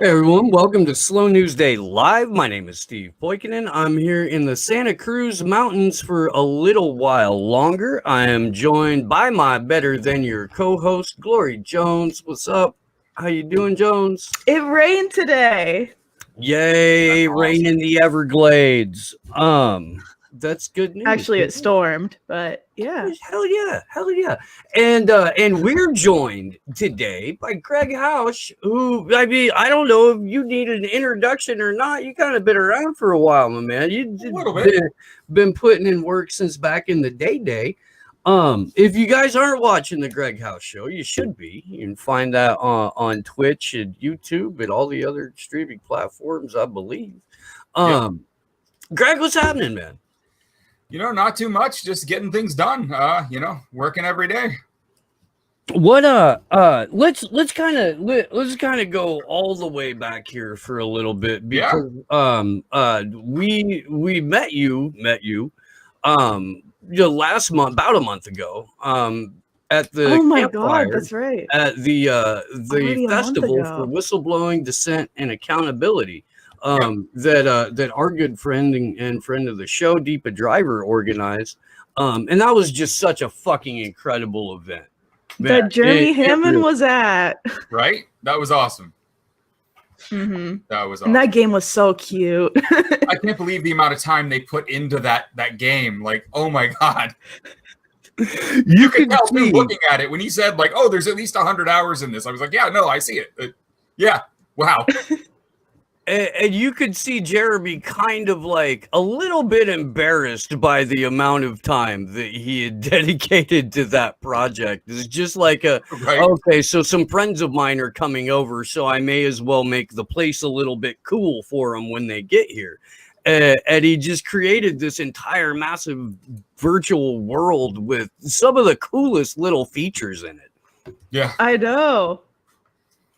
Hey everyone, welcome to Slow News Day Live. My name is Steve Poikinen. I'm here in the Santa Cruz Mountains for a little while longer. I am joined by my better than your co-host, Glory Jones. What's up? How you doing, Jones? It rained today. Yay, That's rain in the Everglades. That's good news. Actually, it stormed, but yeah. Hell yeah. And we're joined today by Gregg Housh, who, I mean, I don't know if you need an introduction or not. You kind of been around for a while, my man. You've been putting in work since back in the day. If you guys aren't watching the Gregg Housh show, you should be. You can find that on Twitch and YouTube and all the other streaming platforms, I believe. Gregg, what's happening, man? Not too much, just getting things done. Working every day. What let's kind of go all the way back here for a little bit because we met you last month, about a month ago, at the God, that's right, at the festival for whistleblowing, dissent, and accountability. That our good friend and friend of the show, Deepa Driver, organized. And that was just such a fucking incredible event. That Jeremy Hammond was at. Right? That was awesome. Mm-hmm. That was awesome. And that game was so cute. I can't believe the amount of time they put into that game. Like, oh my God. You could tell me looking at it when he said, like, oh, there's at least 100 hours in this. I was like, yeah, no, I see it. Yeah. Wow. And you could see Jeremy kind of like a little bit embarrassed by the amount of time that he had dedicated to that project. It's just like okay, so some friends of mine are coming over, so I may as well make the place a little bit cool for them when they get here. And he just created this entire massive virtual world with some of the coolest little features in it. Yeah, I know.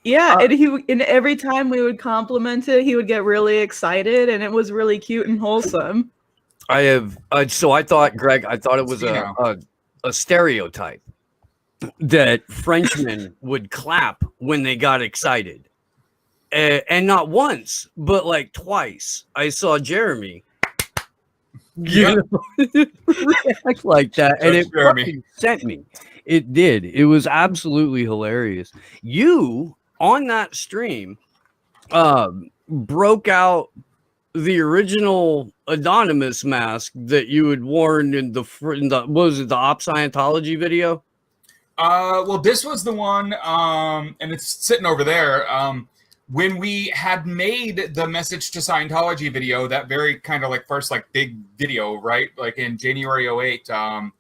Yeah, and every time we would compliment it, he would get really excited, and it was really cute and wholesome. I thought, Greg, it was a stereotype that Frenchmen would clap when they got excited, and not once, but like twice. I saw Jeremy react like that, and it fucking sent me. It did. It was absolutely hilarious. You, on that stream, broke out the original anonymous mask that you had worn in the what was it, the Op Scientology video? Well, this was the one, and it's sitting over there. When we had made the Message to Scientology video, that very kind of like first like big video, right? Like in January 2008.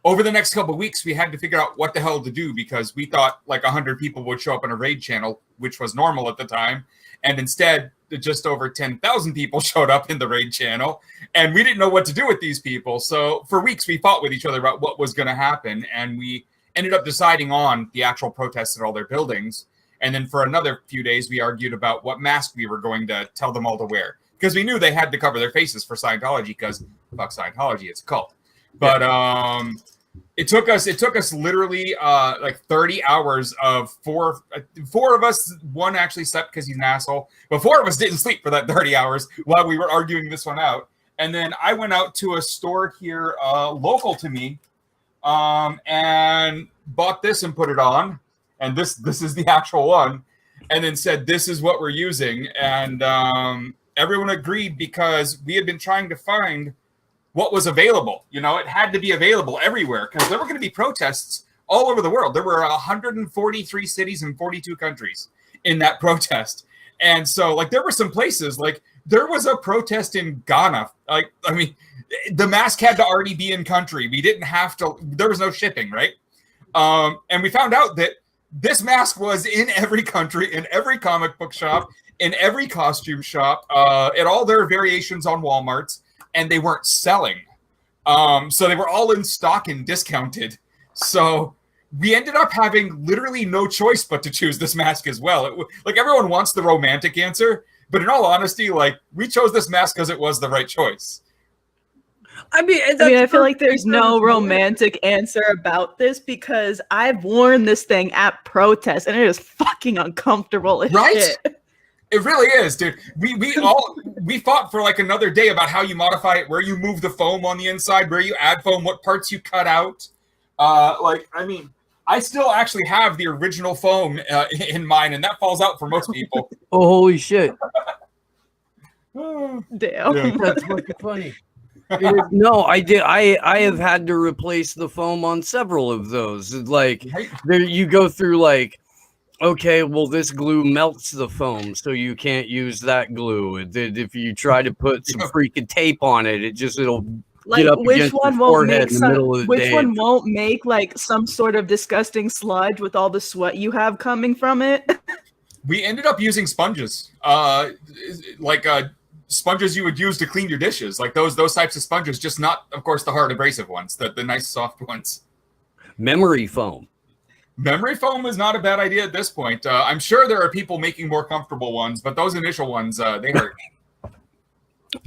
Over the next couple of weeks, we had to figure out what the hell to do because we thought like 100 people would show up on a raid channel, which was normal at the time. And instead, just over 10,000 people showed up in the raid channel. And we didn't know what to do with these people. So for weeks, we fought with each other about what was going to happen. And we ended up deciding on the actual protests at all their buildings. And then for another few days, we argued about what mask we were going to tell them all to wear. Because we knew they had to cover their faces for Scientology because fuck Scientology, it's a cult. But it took us literally like 30 hours of four of us. One actually slept because he's an asshole, but 4 of us didn't sleep for that 30 hours while we were arguing this one out. And then I went out to a store here local to me and bought this and put it on. And this is the actual one. And then said, this is what we're using. And everyone agreed because we had been trying to find what was available. It had to be available everywhere because there were going to be protests all over the world. There were 143 cities in 42 countries in that protest. And so like there were some places, like there was a protest in Ghana. Like, I mean, the mask had to already be in country. We didn't have to, there was no shipping, right? And we found out that this mask was in every country, in every comic book shop, in every costume shop, at all their variations on Walmarts. And they weren't selling. So they were all in stock and discounted. So we ended up having literally no choice but to choose this mask as well. Like everyone wants the romantic answer, but in all honesty, like we chose this mask because it was the right choice. I feel like there's no romantic answer about this because I've worn this thing at protests and it is fucking uncomfortable as shit. It really is, dude. We fought for like another day about how you modify it, where you move the foam on the inside, where you add foam, what parts you cut out. I still actually have the original foam in mine, and that falls out for most people. Oh, holy shit! Damn. Yeah. That's fucking funny. No, I did. I have had to replace the foam on several of those. Like there, you go through like, okay, well, this glue melts the foam, so you can't use that glue. If you try to put some freaking tape on it, it'll like get up which against one your won't forehead make in the middle of the which day. one won't make like some sort of disgusting sludge with all the sweat you have coming from it? We ended up using sponges, sponges you would use to clean your dishes, like those types of sponges, just not, of course, the hard abrasive ones, the nice soft ones. Memory foam. Memory foam is not a bad idea at this point. I'm sure there are people making more comfortable ones, but those initial ones, they hurt.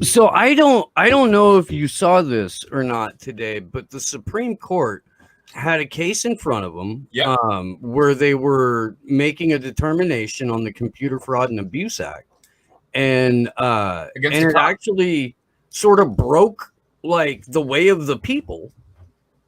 So I don't know if you saw this or not today, but the Supreme Court had a case in front of them where they were making a determination on the Computer Fraud and Abuse Act. And it actually sort of broke like the way of the people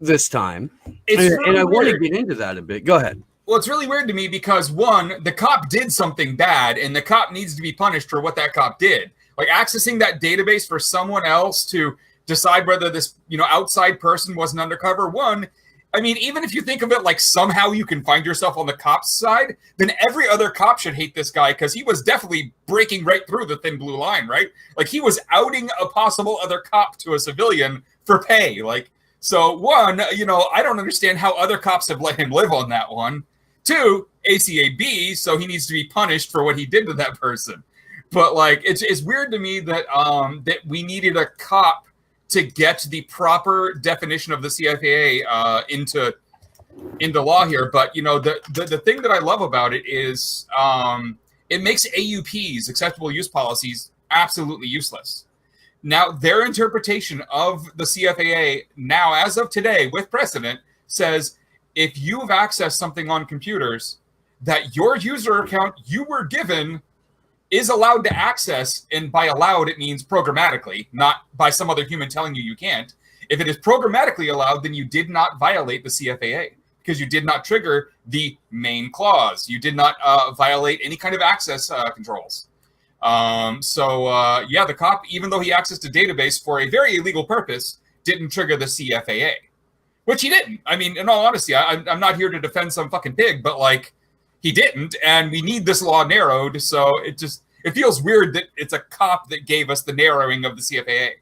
this time. And I want to get into that a bit. Go ahead. Well, it's really weird to me because one, the cop did something bad and the cop needs to be punished for what that cop did. Like accessing that database for someone else to decide whether this, outside person was an undercover. One, I mean, even if you think of it like somehow you can find yourself on the cop's side, then every other cop should hate this guy because he was definitely breaking right through the thin blue line, right? Like he was outing a possible other cop to a civilian for pay. Like, so one, I don't understand how other cops have let him live on that one. Two, ACAB, so he needs to be punished for what he did to that person. But like, it's weird to me that that we needed a cop to get the proper definition of the CFAA into law here. But the thing that I love about it is it makes AUPs, acceptable use policies, absolutely useless. Now their interpretation of the CFAA now, as of today, with precedent, says if you have accessed something on computers that your user account you were given is allowed to access, and by allowed, it means programmatically, not by some other human telling you can't. If it is programmatically allowed, then you did not violate the CFAA because you did not trigger the main clause. You did not violate any kind of access controls. The cop, even though he accessed a database for a very illegal purpose, didn't trigger the CFAA, which he didn't. I mean, in all honesty, I'm not here to defend some fucking pig, but like, he didn't, and we need this law narrowed, so it feels weird that it's a cop that gave us the narrowing of the CFAA.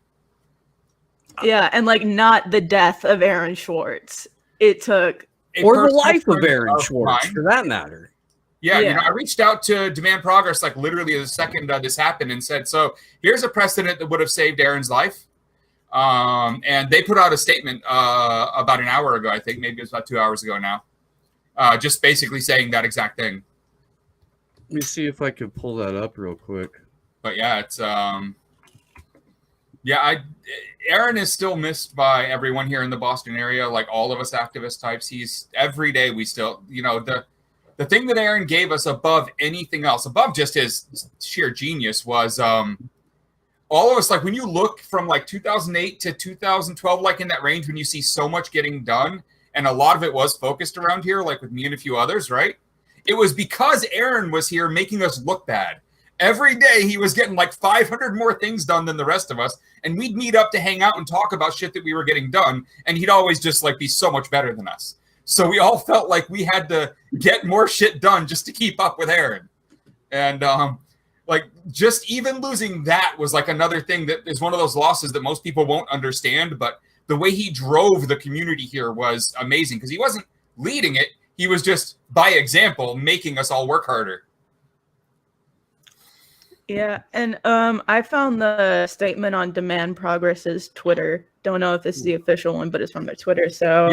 Yeah, and like not the death of Aaron Schwartz. It took... Or the life of Aaron Schwartz, for that matter. Yeah, I reached out to Demand Progress like literally the second this happened and said, so here's a precedent that would have saved Aaron's life. And they put out a statement about an hour ago, I think, maybe it was about 2 hours ago now. Just basically saying that exact thing. Let me see if I could pull that up real quick. But yeah, it's Aaron is still missed by everyone here in the Boston area, like all of us activist types. He's every day we still, the thing that Aaron gave us above anything else, above just his sheer genius, was all of us, like when you look from like 2008 to 2012, like in that range, when you see so much getting done, and a lot of it was focused around here, like with me and a few others, right? It was because Aaron was here making us look bad. Every day he was getting like 500 more things done than the rest of us. And we'd meet up to hang out and talk about shit that we were getting done. And he'd always just like be so much better than us. So we all felt like we had to get more shit done just to keep up with Aaron. And like just even losing that was like another thing that is one of those losses that most people won't understand. But the way he drove the community here was amazing because he wasn't leading it. He was just, by example, making us all work harder. Yeah, and I found the statement on Demand Progress's Twitter. Don't know if this is the official one, but it's from their Twitter. So,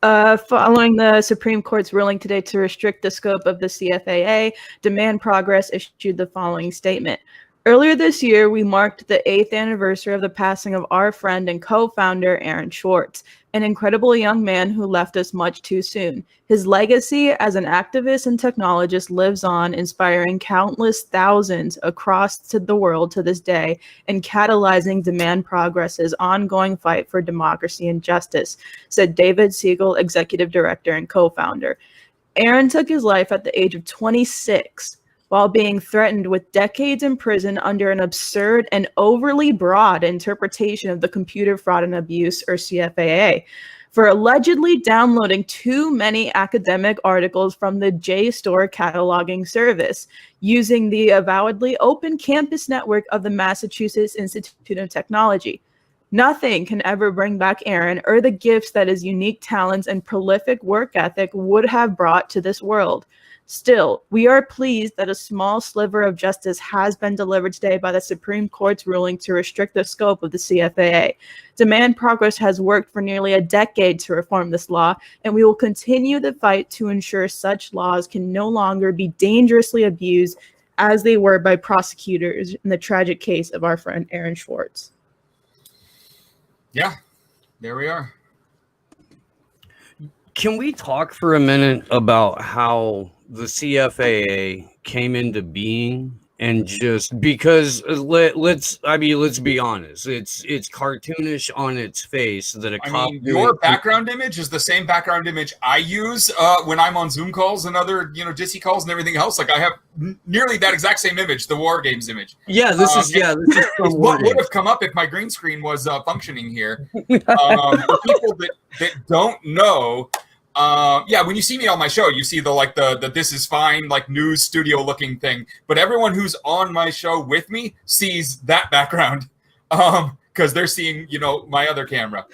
following the Supreme Court's ruling today to restrict the scope of the CFAA, Demand Progress issued the following statement. Earlier this year, we marked the 8th anniversary of the passing of our friend and co-founder, Aaron Schwartz. an incredible young man who left us much too soon. His legacy as an activist and technologist lives on, inspiring countless thousands across the world to this day and catalyzing Demand Progress's ongoing fight for democracy and justice, said David Siegel, executive director and co-founder. Aaron took his life at the age of 26 while being threatened with decades in prison under an absurd and overly broad interpretation of the Computer Fraud and Abuse, or CFAA, for allegedly downloading too many academic articles from the JSTOR cataloging service using the avowedly open campus network of the Massachusetts Institute of Technology. Nothing can ever bring back Aaron or the gifts that his unique talents and prolific work ethic would have brought to this world. Still, we are pleased that a small sliver of justice has been delivered today by the Supreme Court's ruling to restrict the scope of the CFAA. Demand Progress has worked for nearly a decade to reform this law, and we will continue the fight to ensure such laws can no longer be dangerously abused as they were by prosecutors in the tragic case of our friend Aaron Swartz. Yeah, there we are. Can we talk for a minute about how the CFAA came into being? And just because let's be honest, it's cartoonish on its face that a cop. Your background image is the same background image I use when I'm on Zoom calls and other Disney calls and everything else. Like I have nearly that exact same image, the War Games image. Yeah, this is from what would have come up if my green screen was functioning here. For people that don't know. When you see me on my show, you see the This Is Fine, like news studio looking thing. But everyone who's on my show with me sees that background because they're seeing, my other camera.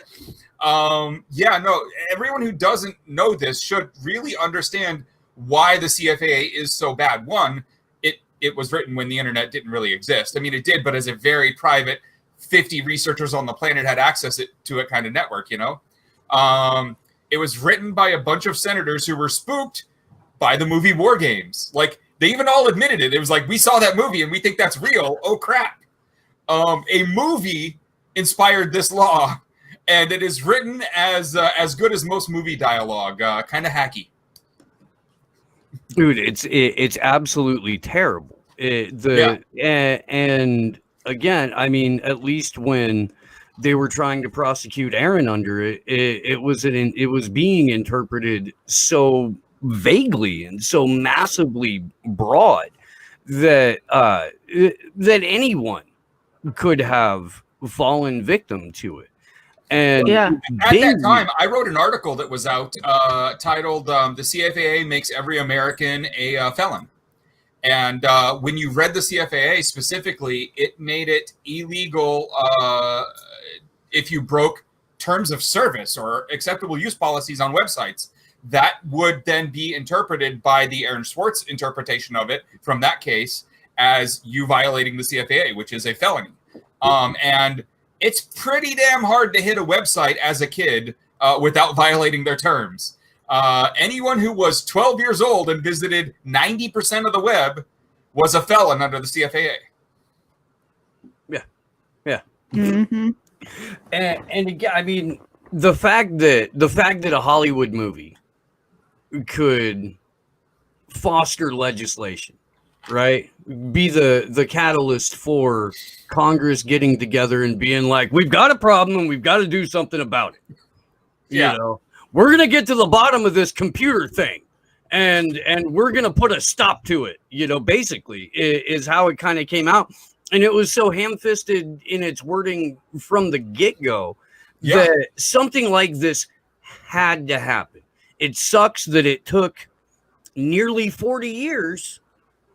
Everyone who doesn't know this should really understand why the CFAA is so bad. One, it was written when the internet didn't really exist. I mean, it did, but as a very private, 50 researchers on the planet had access to it kind of network, It was written by a bunch of senators who were spooked by the movie War Games. Like, they even all admitted it. It was like, we saw that movie and we think that's real. Oh, crap. A movie inspired this law, and it is written as good as most movie dialogue. Kind of hacky. Dude, it's absolutely terrible. And again, I mean, at least when they were trying to prosecute Aaron under it, it was being interpreted so vaguely and so massively broad that anyone could have fallen victim to it. And at that time, I wrote an article that was out titled "The CFAA Makes Every American a Felon." And when you read the CFAA specifically, it made it illegal if you broke terms of service or acceptable use policies on websites. That would then be interpreted by the Aaron Swartz interpretation of it from that case as you violating the CFAA, which is a felony. And it's pretty damn hard to hit a website as a kid without violating their terms. Anyone who was 12 years old and visited 90% of the web was a felon under the CFAA. Yeah. Mm-hmm. And again, I mean, the fact that a Hollywood movie could foster legislation, right? Be the catalyst for Congress getting together and being like, we've got a problem and we've got to do something about it. Yeah. We're going to get to the bottom of this computer thing and we're going to put a stop to it, basically is how it kind of came out. And it was so ham-fisted in its wording from the get-go that something like this had to happen. It sucks that it took nearly 40 years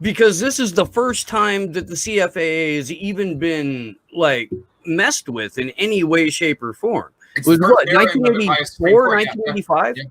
because this is the first time that the CFAA has even been messed with in any way, shape, or form. It was what, 1984, 1985? Yeah.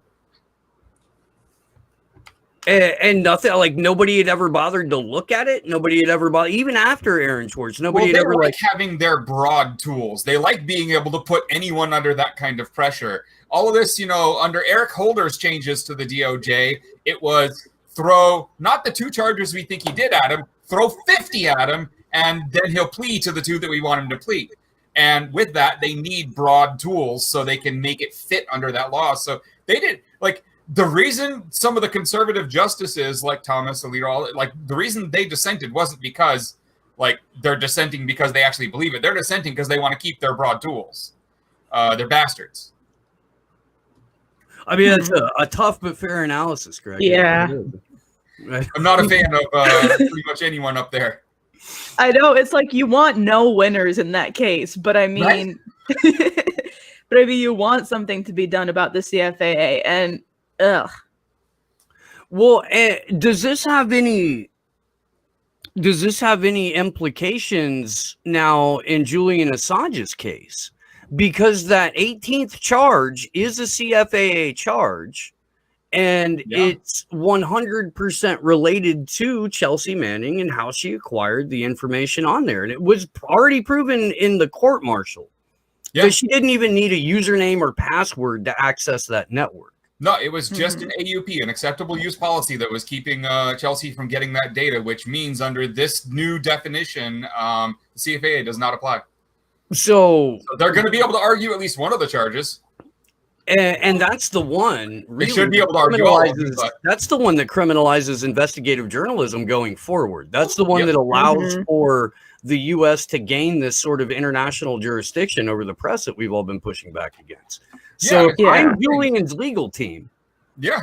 And nothing, nobody had ever bothered to look at it. Nobody had ever bothered, even after Aaron Swartz. Nobody had ever having their broad tools. They like being able to put anyone under that kind of pressure. All of this, under Eric Holder's changes to the DOJ, it was throw not the 2 charges we think he did at him, throw 50 at him, and then he'll plead to the 2 that we want him to plead. And with that, they need broad tools so they can make it fit under that law. So they did, like, the reason some of the conservative justices like Thomas Alito, like the reason they dissented wasn't because like they're dissenting because they actually believe it. They're dissenting because they want to keep their broad tools. They're bastards. I mean, that's a tough but fair analysis, Greg. Yeah. I'm not a fan of pretty much anyone up there. I know, it's like you want no winners in that case, but I mean, right? But I mean, you want something to be done about the CFAA, and ugh. Well, does this have any implications now in Julian Assange's case? Because that 18th charge is a CFAA charge, and it's 100% related to Chelsea Manning and how she acquired the information on there. And it was already proven in the court martial that she didn't even need a username or password to access that network. No, it was just an AUP, an acceptable use policy, that was keeping Chelsea from getting that data, which means under this new definition, the CFAA does not apply. So they're going to be able to argue at least one of the charges. And that's the one. Really, they should be able to argue all of them, but that's the one that criminalizes investigative journalism going forward. That's the one that allows for the U.S. to gain this sort of international jurisdiction over the press that we've all been pushing back against. So I'm Julian's legal team. Yeah.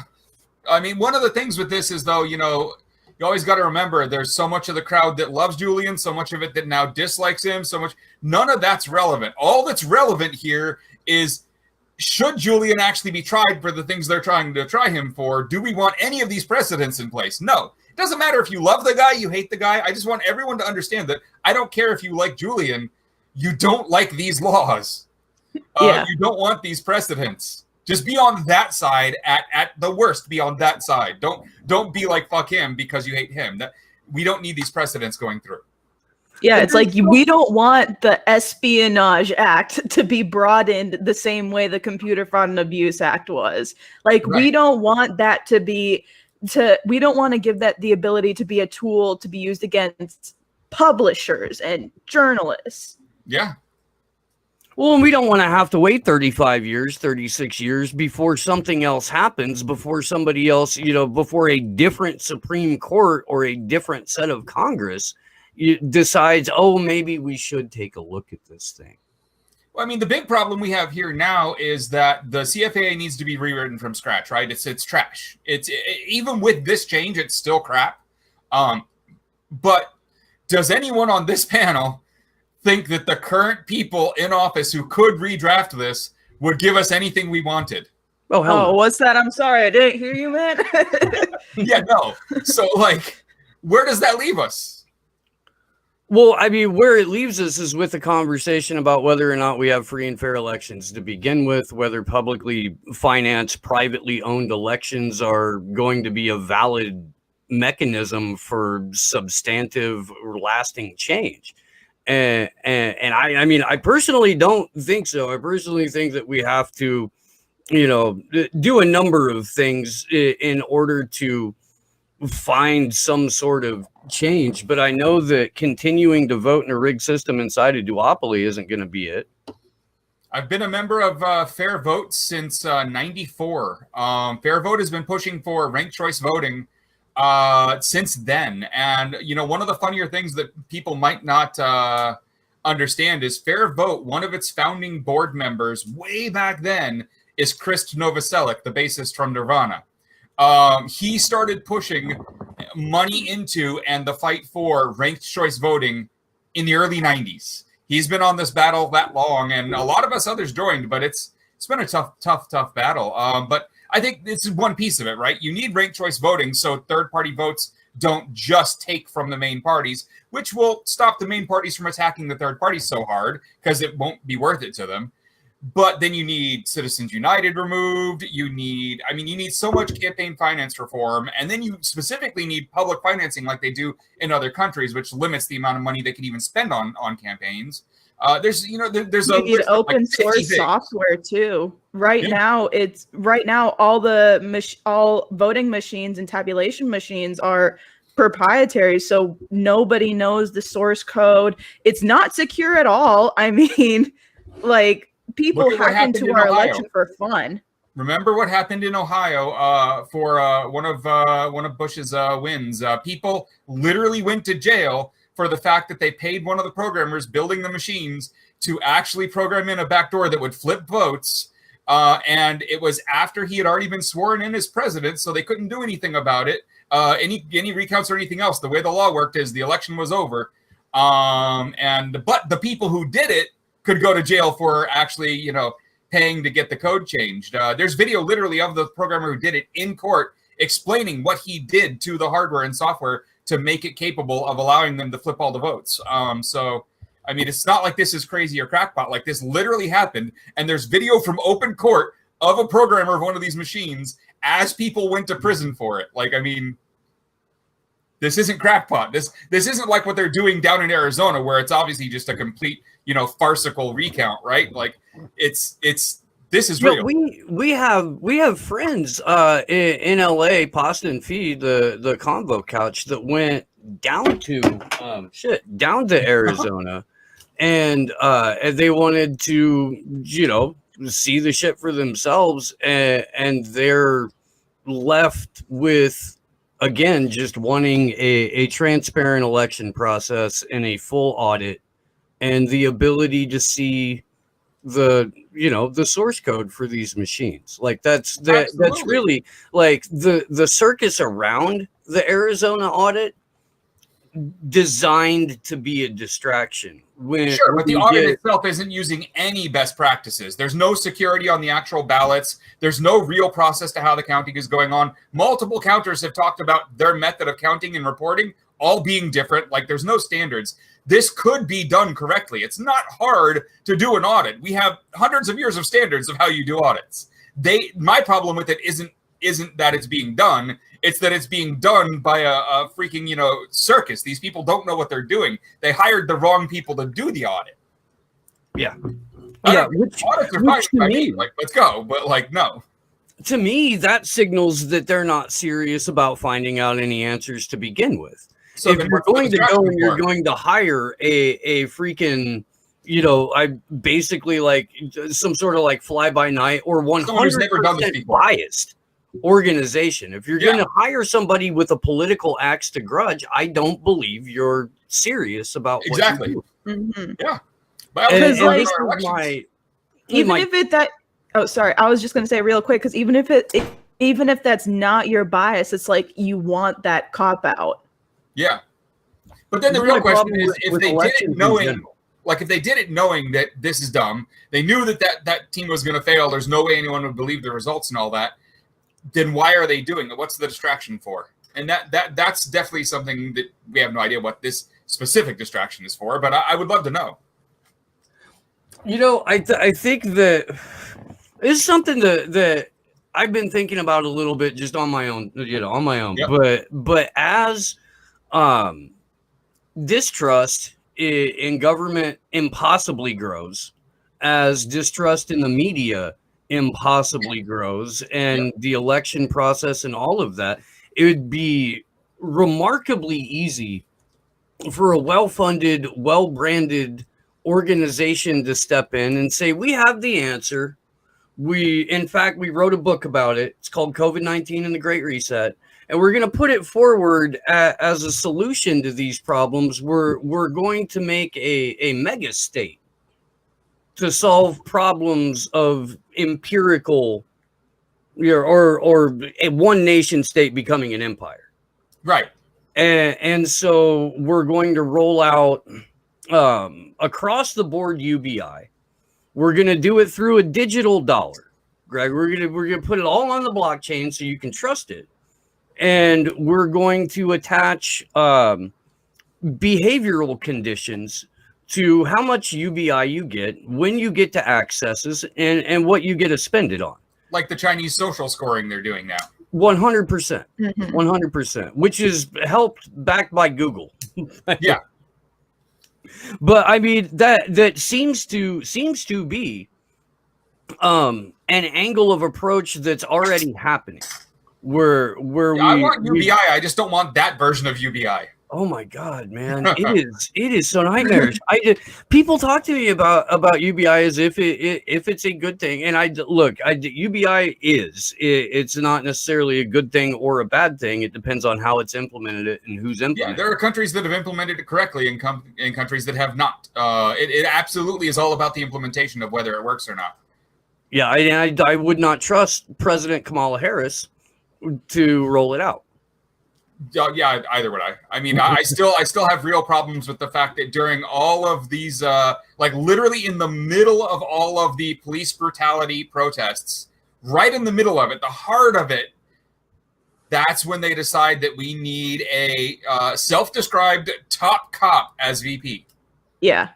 I mean, one of the things with this is, though, you know, you always got to remember there's so much of the crowd that loves Julian, so much of it that now dislikes him, so much. None of that's relevant. All that's relevant here is, should Julian actually be tried for the things they're trying to try him for? Do we want any of these precedents in place? No. It doesn't matter if you love the guy, you hate the guy. I just want everyone to understand that I don't care if you like Julian. You don't like these laws. You don't want these precedents. Just be on that side. At the worst, be on that side. Don't be like fuck him because you hate him. We don't need these precedents going through. Yeah, it's like we don't want the Espionage Act to be broadened the same way the Computer Fraud and Abuse Act was. Like, we don't want that to be we don't want to give that the ability to be a tool to be used against publishers and journalists. Yeah. Well, and we don't want to have to wait 35 years, 36 years before something else happens, before somebody else, you know, before a different Supreme Court or a different set of Congress decides, oh, maybe we should take a look at this thing. Well, I mean, the big problem we have here now is that the CFAA needs to be rewritten from scratch, right? It's trash. Even with this change, it's still crap. But does anyone on this panel think that the current people in office who could redraft this would give us anything we wanted? What's that? I'm sorry, I didn't hear you, man. Yeah, no. So, like, where does that leave us? Well, I mean, where it leaves us is with a conversation about whether or not we have free and fair elections to begin with, whether publicly financed, privately owned elections are going to be a valid mechanism for substantive or lasting change. And I mean, I personally don't think so. I personally think that we have to, you know, do a number of things in order to find some sort of change. But I know that continuing to vote in a rigged system inside a duopoly isn't going to be it. I've been a member of Fair Vote since 94. Fair Vote has been pushing for ranked choice voting since then. And, you know, one of the funnier things that people might not understand is Fair Vote, one of its founding board members way back then is Krist Novoselic, the bassist from Nirvana. He started pushing money into and the fight for ranked choice voting in the early 90s. He's been on this battle that long, and a lot of us others joined, but it's been a tough battle. But I think it's one piece of it, right? You need ranked choice voting so third-party votes don't just take from the main parties, which will stop the main parties from attacking the third parties so hard because it won't be worth it to them. But then you need Citizens United removed. You need so much campaign finance reform. And then you specifically need public financing like they do in other countries, which limits the amount of money they can even spend on campaigns. There's you need open source software too. Right now, all voting machines and tabulation machines are proprietary, so nobody knows the source code. It's not secure at all. I mean, like, people hack into our election for fun. Remember what happened in Ohio for one of Bush's wins? People literally went to jail for the fact that they paid one of the programmers building the machines to actually program in a backdoor that would flip votes. And it was after he had already been sworn in as president, so they couldn't do anything about it. Any recounts or anything else. The way the law worked is the election was over. But the people who did it could go to jail for actually, paying to get the code changed. There's video literally of the programmer who did it in court explaining what he did to the hardware and software to make it capable of allowing them to flip all the votes. So, I mean, it's not like this is crazy or crackpot. Like, this literally happened, and there's video from open court of a programmer of one of these machines as people went to prison for it. Like, I mean, this isn't crackpot. This isn't like what they're doing down in Arizona, where it's obviously just a complete, farcical recount, right? Like, this is real. We have friends in LA, Pasta and Feed, the convo couch, that went down to Arizona, and they wanted to see the shit for themselves, and they're left with, again, just wanting a transparent election process and a full audit and the ability to see the source code for these machines. Like, that's really, like, the circus around the Arizona audit designed to be a distraction. But the audit itself isn't using any best practices. There's no security on the actual ballots. There's no real process to how the counting is going on. Multiple counters have talked about their method of counting and reporting all being different. Like, there's no standards. This could be done correctly. It's not hard to do an audit. We have hundreds of years of standards of how you do audits. My problem with it isn't that it's being done. It's that it's being done by a freaking, circus. These people don't know what they're doing. They hired the wrong people to do the audit. Yeah. Audits are fine by me. Like, let's go. But, like, no. To me, that signals that they're not serious about finding out any answers to begin with. So if you're going to go and you're going to hire a freaking, I basically, like, some sort of, like, fly-by-night or 100% biased organization. If you're going to hire somebody with a political axe to grudge, I don't believe you're serious about what you do. Mm-hmm. Yeah. Because, like, I was just going to say real quick, because even if that's not your bias, it's like you want that cop out. Yeah. But then the real question is, if they did it knowing, like, if they did it knowing that this is dumb, they knew that team was going to fail, there's no way anyone would believe the results and all that, then why are they doing it? What's the distraction for? And that's definitely something that we have no idea what this specific distraction is for, but I would love to know. I think that it's something that I've been thinking about a little bit just on my own, Yep. But as distrust in government impossibly grows, as distrust in the media impossibly grows, and the election process and all of that, it would be remarkably easy for a well-funded, well-branded organization to step in and say, we have the answer. In fact, we wrote a book about it. It's called COVID-19 and the Great Reset. And we're going to put it forward as a solution to these problems. We're going to make a mega state to solve problems of empirical, or a one nation state becoming an empire. Right. And so we're going to roll out across the board UBI. We're going to do it through a digital dollar, Greg. We're going to put it all on the blockchain so you can trust it. And we're going to attach behavioral conditions to how much UBI you get, when you get to accesses, and what you get to spend it on. Like the Chinese social scoring they're doing now. 100%. 100%, which is helped backed by Google. Yeah. But I mean, that seems to be an angle of approach that's already happening. where I want UBI. I just don't want that version of UBI. Oh my God, man! It is so nightmarish. People talk to me about UBI as if it's a good thing, and UBI it's not necessarily a good thing or a bad thing. It depends on how it's implemented and who's implementing. Yeah, there are countries that have implemented it correctly, and countries that have not. It absolutely is all about the implementation of whether it works or not. Yeah, I would not trust President Kamala Harris to roll it out. Yeah, either would I. I mean, I still have real problems with the fact that during all of these, like literally in the middle of all of the police brutality protests, right in the middle of it, the heart of it, that's when they decide that we need a self-described top cop as VP. Yeah.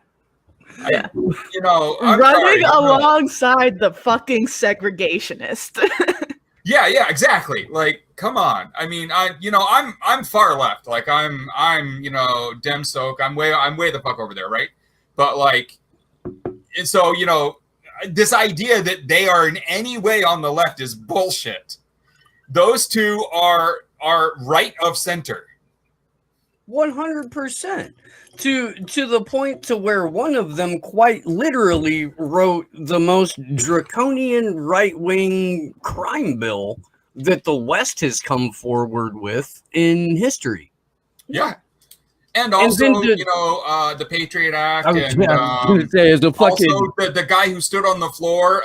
Running alongside the fucking segregationist. Yeah, exactly. Like, come on. I mean, I'm far left. Like, I'm Dem Soak. I'm way the fuck over there, right? But like, and so this idea that they are in any way on the left is bullshit. Those two are right of center. 100%. To the point to where one of them quite literally wrote the most draconian right-wing crime bill that the West has come forward with in history. Yeah. And also, the Patriot Act, also the guy who stood on the floor,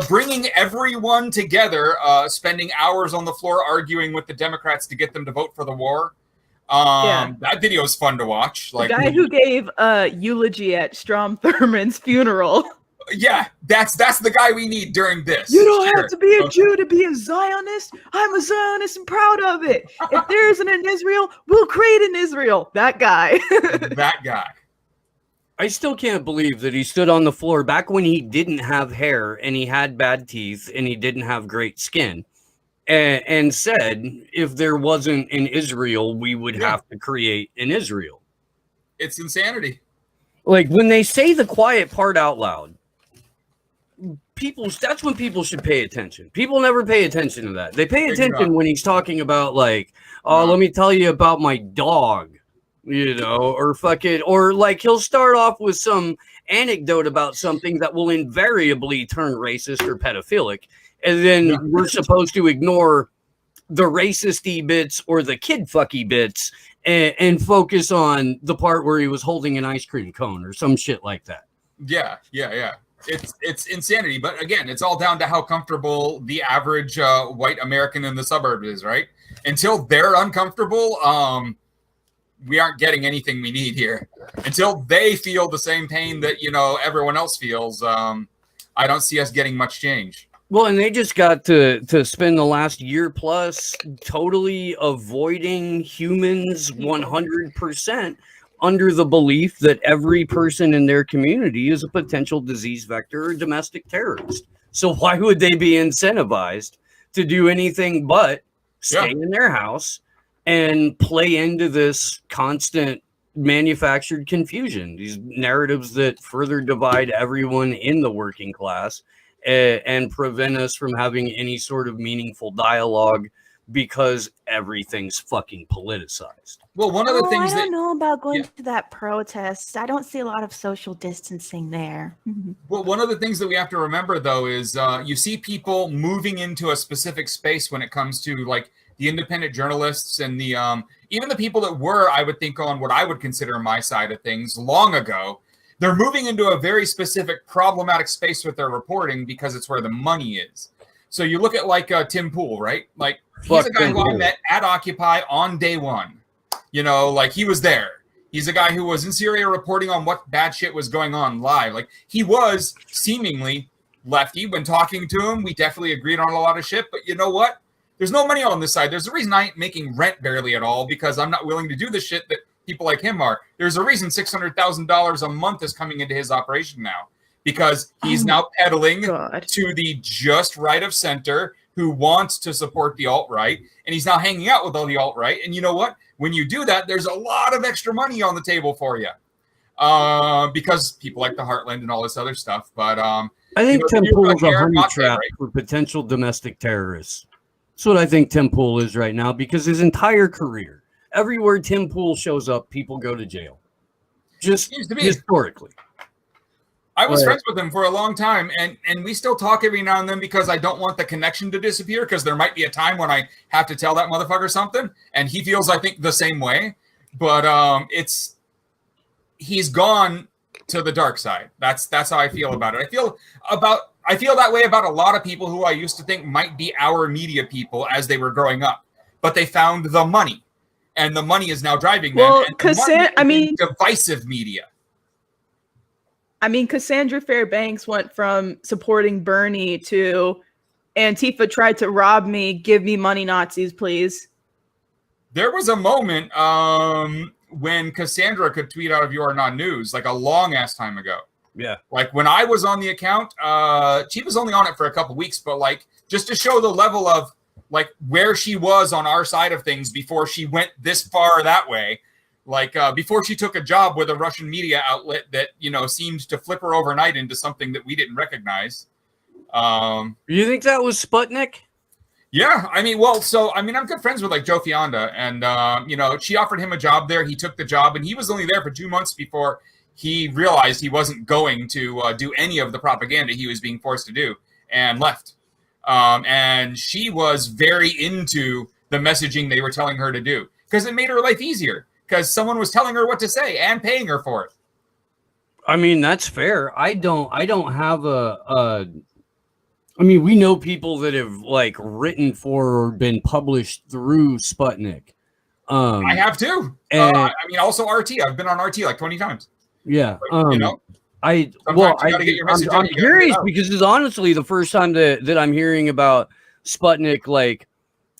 bringing everyone together, spending hours on the floor arguing with the Democrats to get them to vote for the war. That video is fun to watch. Like the guy who gave a eulogy at Strom Thurmond's funeral. Yeah, that's the guy we need during this. You don't have to be a Jew to be a Zionist. I'm a Zionist and proud of it. If there isn't an Israel, we'll create an Israel. That guy. That guy. I still can't believe that he stood on the floor back when he didn't have hair and he had bad teeth and he didn't have great skin. And said, if there wasn't an Israel, we would have to create an Israel. It's insanity. Like, when they say the quiet part out loud, that's when people should pay attention. People never pay attention to that. They pay attention when he's talking about, like, let me tell you about my dog, or like he'll start off with some anecdote about something that will invariably turn racist or pedophilic. And then we're supposed to ignore the racist-y bits or the kid-fucky bits and focus on the part where he was holding an ice cream cone or some shit like that. Yeah. It's insanity. But again, it's all down to how comfortable the average white American in the suburbs is, right? Until they're uncomfortable, we aren't getting anything we need here. Until they feel the same pain that, everyone else feels, I don't see us getting much change. Well, and they just got to spend the last year plus totally avoiding humans 100% under the belief that every person in their community is a potential disease vector or domestic terrorist. So why would they be incentivized to do anything but stay in their house and play into this constant manufactured confusion, these narratives that further divide everyone in the working class and prevent us from having any sort of meaningful dialogue because everything's fucking politicized. Well, one of the things I don't know about going to that protest. I don't see a lot of social distancing there. Well, one of the things that we have to remember, though, is you see people moving into a specific space when it comes to like the independent journalists and the even the people that were, I would think, on what I would consider my side of things long ago. They're moving into a very specific problematic space with their reporting because it's where the money is. So you look at like Tim Pool, right? Like he's a guy who I met at Occupy on day one. Like he was there. He's a guy who was in Syria reporting on what bad shit was going on live. Like he was seemingly lefty. When talking to him, we definitely agreed on a lot of shit. But you know what? There's no money on this side. There's a reason I ain't making rent barely at all because I'm not willing to do the shit that people like him are. There's a reason $600,000 a month is coming into his operation now because he's now peddling to the just right of center who wants to support the alt-right, and he's now hanging out with all the alt-right. And you know what? When you do that, there's a lot of extra money on the table for you because people like the Heartland and all this other stuff. But I think Tim Pool's a honey trap for potential domestic terrorists. That's what I think Tim Pool is right now, because his entire career, everywhere Tim Pool shows up, people go to jail. Just historically. I was friends with him for a long time, and we still talk every now and then because I don't want the connection to disappear, because there might be a time when I have to tell that motherfucker something, and he feels, I think, the same way. But he's gone to the dark side. That's how I feel about it. I feel that way about a lot of people who I used to think might be our media people as they were growing up, but they found the money, and the money is now driving them. Well, divisive media. I mean, Cassandra Fairbanks went from supporting Bernie to Antifa tried to rob me, give me money, Nazis, please. There was a moment when Cassandra could tweet out of You Are Not News, like a long ass time ago. Yeah. Like when I was on the account, she was only on it for a couple weeks, but like just to show the level of like where she was on our side of things before she went this far that way. Like before she took a job with a Russian media outlet that, you know, seemed to flip her overnight into something that we didn't recognize. You think that was Sputnik? Yeah, I mean, I'm good friends with like Joe Fionda, and you know, she offered him a job there. He took the job, and he was only there for 2 months before he realized he wasn't going to do any of the propaganda he was being forced to do, and left. And she was very into the messaging they were telling her to do because it made her life easier. Because someone was telling her what to say and paying her for it. I mean, that's fair. I don't have I mean, we know people that have like written for or been published through Sputnik. I have too. And, I mean, also RT. I've been on RT like 20 times. Yeah. You know, I'm curious because it's honestly the first time that I'm hearing about Sputnik, like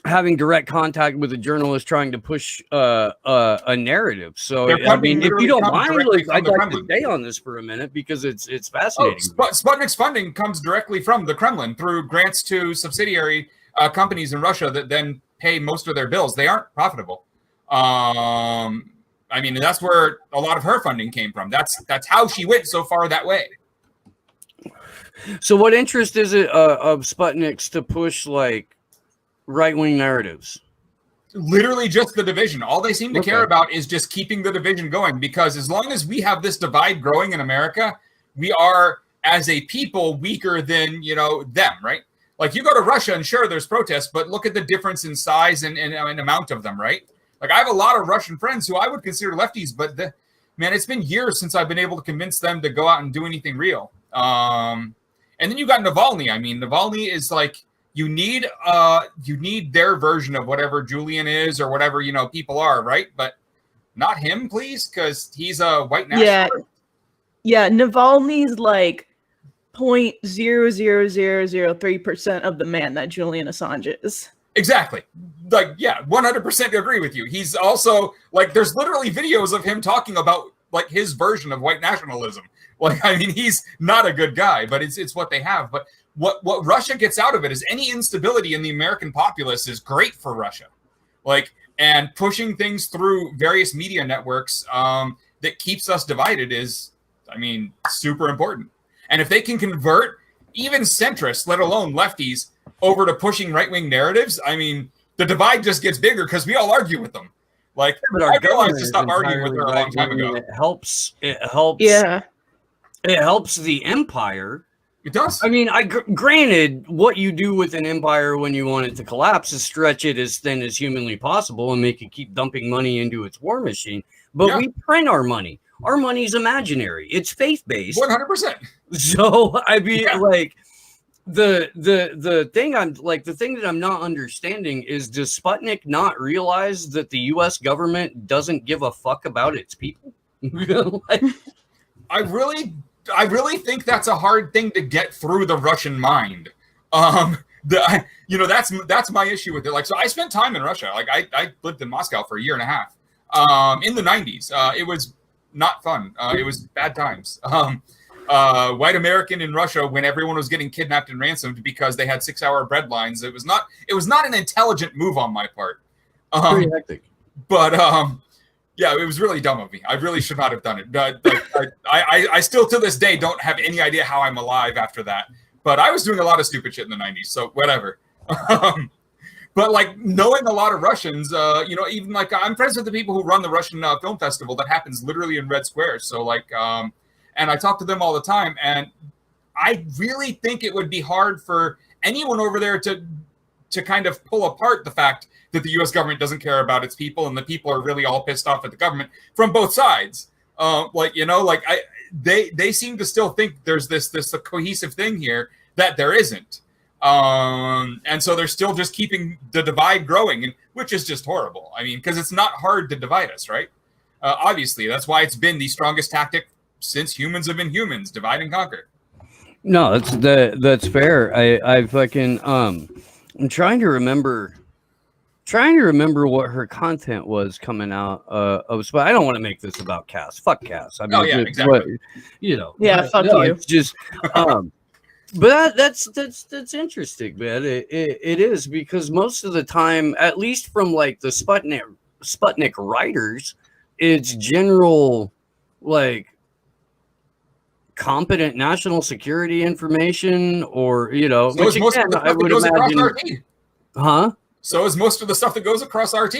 having direct contact with a journalist trying to push a narrative. So I mean, if you don't mind, like, I'd like to stay on this for a minute because it's fascinating. Sputnik's funding comes directly from the Kremlin through grants to subsidiary companies in Russia that then pay most of their bills. They aren't profitable. I mean, that's where a lot of her funding came from. That's how she went so far that way. So what interest is it of Sputnik's to push like right-wing narratives? Literally just the division. All they seem to care about is just keeping the division going, because as long as we have this divide growing in America, we are as a people weaker than, you know, them, right? Like you go to Russia and sure there's protests, but look at the difference in size and amount of them, right? Like I have a lot of Russian friends who I would consider lefties, but man, it's been years since I've been able to convince them to go out and do anything real. And then you got Navalny. I mean, Navalny is like, you need their version of whatever Julian is or whatever, you know, people are, right? But not him, please, because he's a white nationalist. Yeah, Navalny's like 0.00003% of the man that Julian Assange is. Exactly. Like, yeah, 100% agree with you. He's also like, there's literally videos of him talking about like his version of white nationalism. Like, I mean, he's not a good guy, but it's what they have. But what Russia gets out of it is any instability in the American populace is great for Russia. Like, and pushing things through various media networks that keeps us divided is, I mean, super important. And if they can convert even centrists, let alone lefties, over to pushing right-wing narratives, I mean, the divide just gets bigger because we all argue with them. Like, I realized to stop arguing with her a long time ago. It helps. Yeah. It helps the empire. It does. I mean, granted, what you do with an empire when you want it to collapse is stretch it as thin as humanly possible and make it keep dumping money into its war machine. But we print our money. Our money's imaginary. It's faith-based. 100%. So, I mean, like, the thing that I'm not understanding is, does Sputnik not realize that the U.S. government doesn't give a fuck about its people? Like, I really think that's a hard thing to get through the Russian mind. That's my issue with it. Like, so I spent time in Russia. Like, I lived in Moscow for a year and a half in the 90s. It was not fun. It was bad times. White American in Russia when everyone was getting kidnapped and ransomed because they had 6-hour bread lines. It was not an intelligent move on my part. Pretty hectic. But yeah, it was really dumb of me. I really should not have done it. I still to this day don't have any idea how I'm alive after that. But I was doing a lot of stupid shit in the 90s, so whatever. But like knowing a lot of Russians, even like I'm friends with the people who run the Russian film festival that happens literally in Red Square. So like, and I talk to them all the time, and I really think it would be hard for anyone over there to kind of pull apart the fact that the U.S. government doesn't care about its people, and the people are really all pissed off at the government from both sides. They seem to still think there's this cohesive thing here that there isn't. And so they're still just keeping the divide growing, which is just horrible. I mean, because it's not hard to divide us, right? Obviously, that's why it's been the strongest tactic since humans have been humans: divide and conquer. No, that's fair. I fucking I'm trying to remember what her content was coming out of. But I don't want to make this about Cass. Fuck Cass. I mean, exactly. Fuck you. It's just but that's interesting, man. It is, because most of the time, at least from like the Sputnik writers, it's general like competent national security information, or so which again, I would imagine. Huh? So is most of the stuff that goes across RT.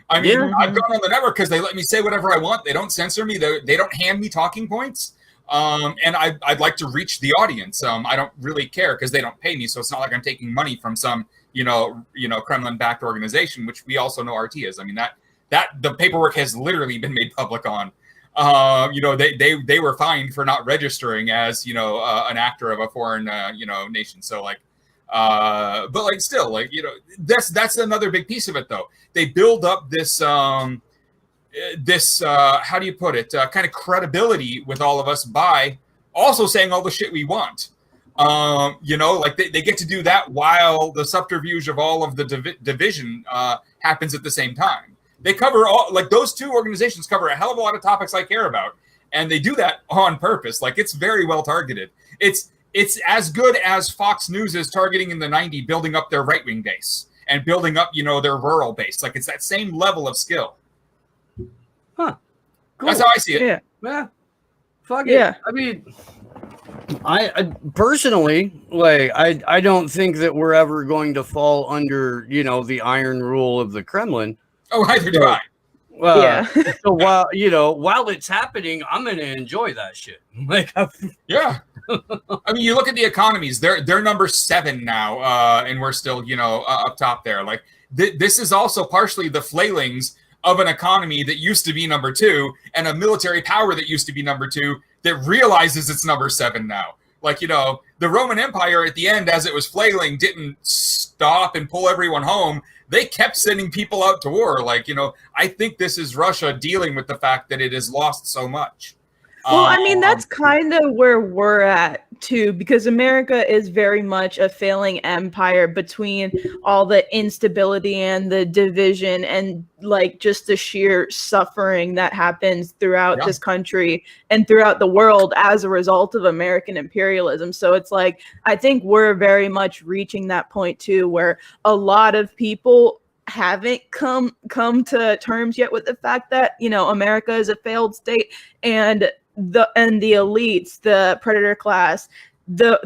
I mean, I've gone on the network because they let me say whatever I want. They don't censor me. They don't hand me talking points. And I'd like to reach the audience. I don't really care because they don't pay me. So it's not like I'm taking money from some, Kremlin-backed organization, which we also know RT is. I mean, that the paperwork has literally been made public on. They were fined for not registering as, an actor of a foreign, nation. So like, but like still, like, that's another big piece of it, though. They build up this how do you put it, kind of credibility with all of us by also saying all the shit we want. Like they get to do that while the subterfuge of all of the division happens at the same time. They cover all, like, those two organizations cover a hell of a lot of topics I care about, and they do that on purpose. Like, it's very well targeted. It's as good as Fox News is targeting in the 90s, building up their right-wing base and building up, their rural base. Like, it's that same level of skill. Huh. Cool. That's how I see it. Yeah. Fuck it. Yeah. I mean, I personally, like, I don't think that we're ever going to fall under, the iron rule of the Kremlin. Oh, neither do I. So while it's happening, I'm going to enjoy that shit. Like, yeah. I mean, you look at the economies; they're number 7 now, and we're still, up top there. Like, this is also partially the flailings of an economy that used to be number 2, and a military power that used to be number 2 that realizes it's number 7 now. Like, the Roman Empire at the end, as it was flailing, didn't stop and pull everyone home. They kept sending people out to war. Like, I think this is Russia dealing with the fact that it has lost so much. Well, I mean, that's kind of where we're at, too, because America is very much a failing empire between all the instability and the division and, like, just the sheer suffering that happens throughout this country and throughout the world as a result of American imperialism. So it's like, I think we're very much reaching that point, too, where a lot of people haven't come to terms yet with the fact that, America is a failed state, and the elites, the predator class, the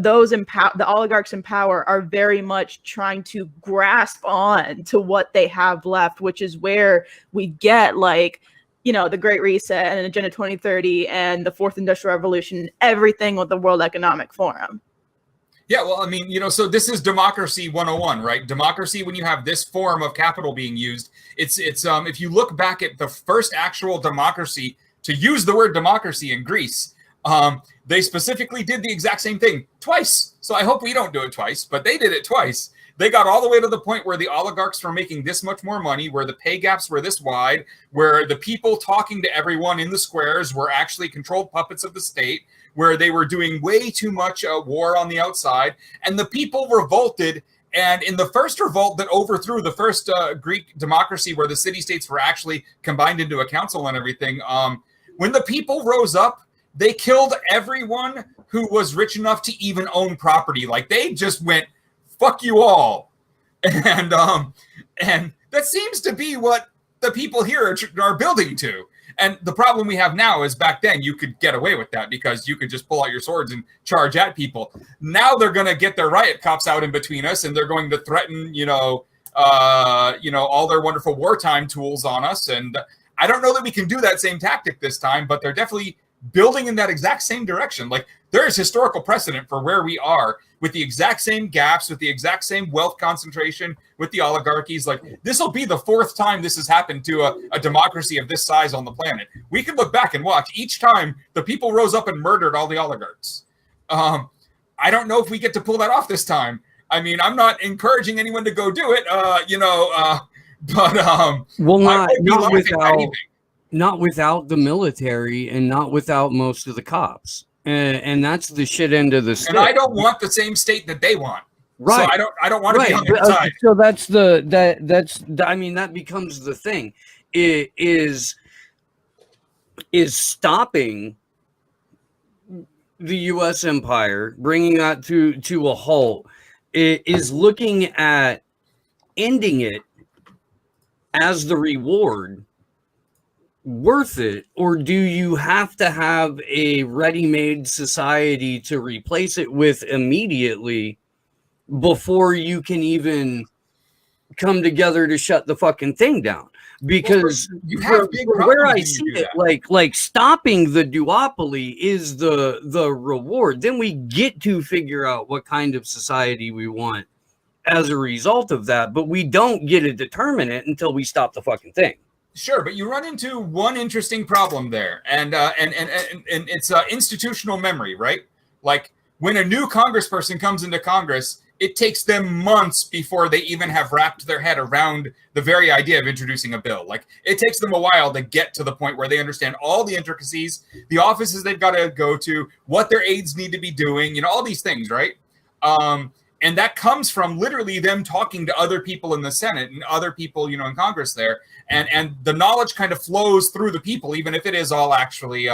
oligarchs in power are very much trying to grasp on to what they have left, which is where we get, like, the Great Reset and Agenda 2030 and the Fourth Industrial Revolution, everything with the World Economic Forum. Yeah, well, I mean, so this is democracy 101, right? Democracy, when you have this form of capital being used, it's if you look back at the first actual democracy to use the word democracy in Greece, they specifically did the exact same thing twice. So I hope we don't do it twice, but they did it twice. They got all the way to the point where the oligarchs were making this much more money, where the pay gaps were this wide, where the people talking to everyone in the squares were actually controlled puppets of the state, where they were doing way too much war on the outside, and the people revolted. And in the first revolt that overthrew the first Greek democracy, where the city-states were actually combined into a council and everything, when the people rose up, they killed everyone who was rich enough to even own property. Like, they just went, fuck you all. And that seems to be what the people here are building to. And the problem we have now is, back then you could get away with that because you could just pull out your swords and charge at people. Now they're going to get their riot cops out in between us, and they're going to threaten, all their wonderful wartime tools on us. And I don't know that we can do that same tactic this time, but they're definitely building in that exact same direction. Like, there is historical precedent for where we are with the exact same gaps, with the exact same wealth concentration, with the oligarchies. Like, this will be the fourth time this has happened to a democracy of this size on the planet. We can look back and watch each time the people rose up and murdered all the oligarchs. I don't know if we get to pull that off this time. I mean, I'm not encouraging anyone to go do it, not without the military and not without most of the cops. And that's the shit end of the stick. And I don't want the same state that they want. Right. So I don't want to be on their side. So that becomes the thing. It is stopping the U.S. empire, bringing that to a halt. It is looking at ending it as the reward worth it, or do you have to have a ready-made society to replace it with immediately before you can even come together to shut the fucking thing down? Because where I see it, like stopping the duopoly is the reward. Then we get to figure out what kind of society we want as a result of that, but we don't get to determine it until we stop the fucking thing. Sure, but you run into one interesting problem there, and it's institutional memory, right? Like, when a new congressperson comes into Congress, it takes them months before they even have wrapped their head around the very idea of introducing a bill. Like, it takes them a while to get to the point where they understand all the intricacies, the offices they've got to go to, what their aides need to be doing, all these things, right? And that comes from literally them talking to other people in the Senate and other people, in Congress there. And the knowledge kind of flows through the people, even if it is all actually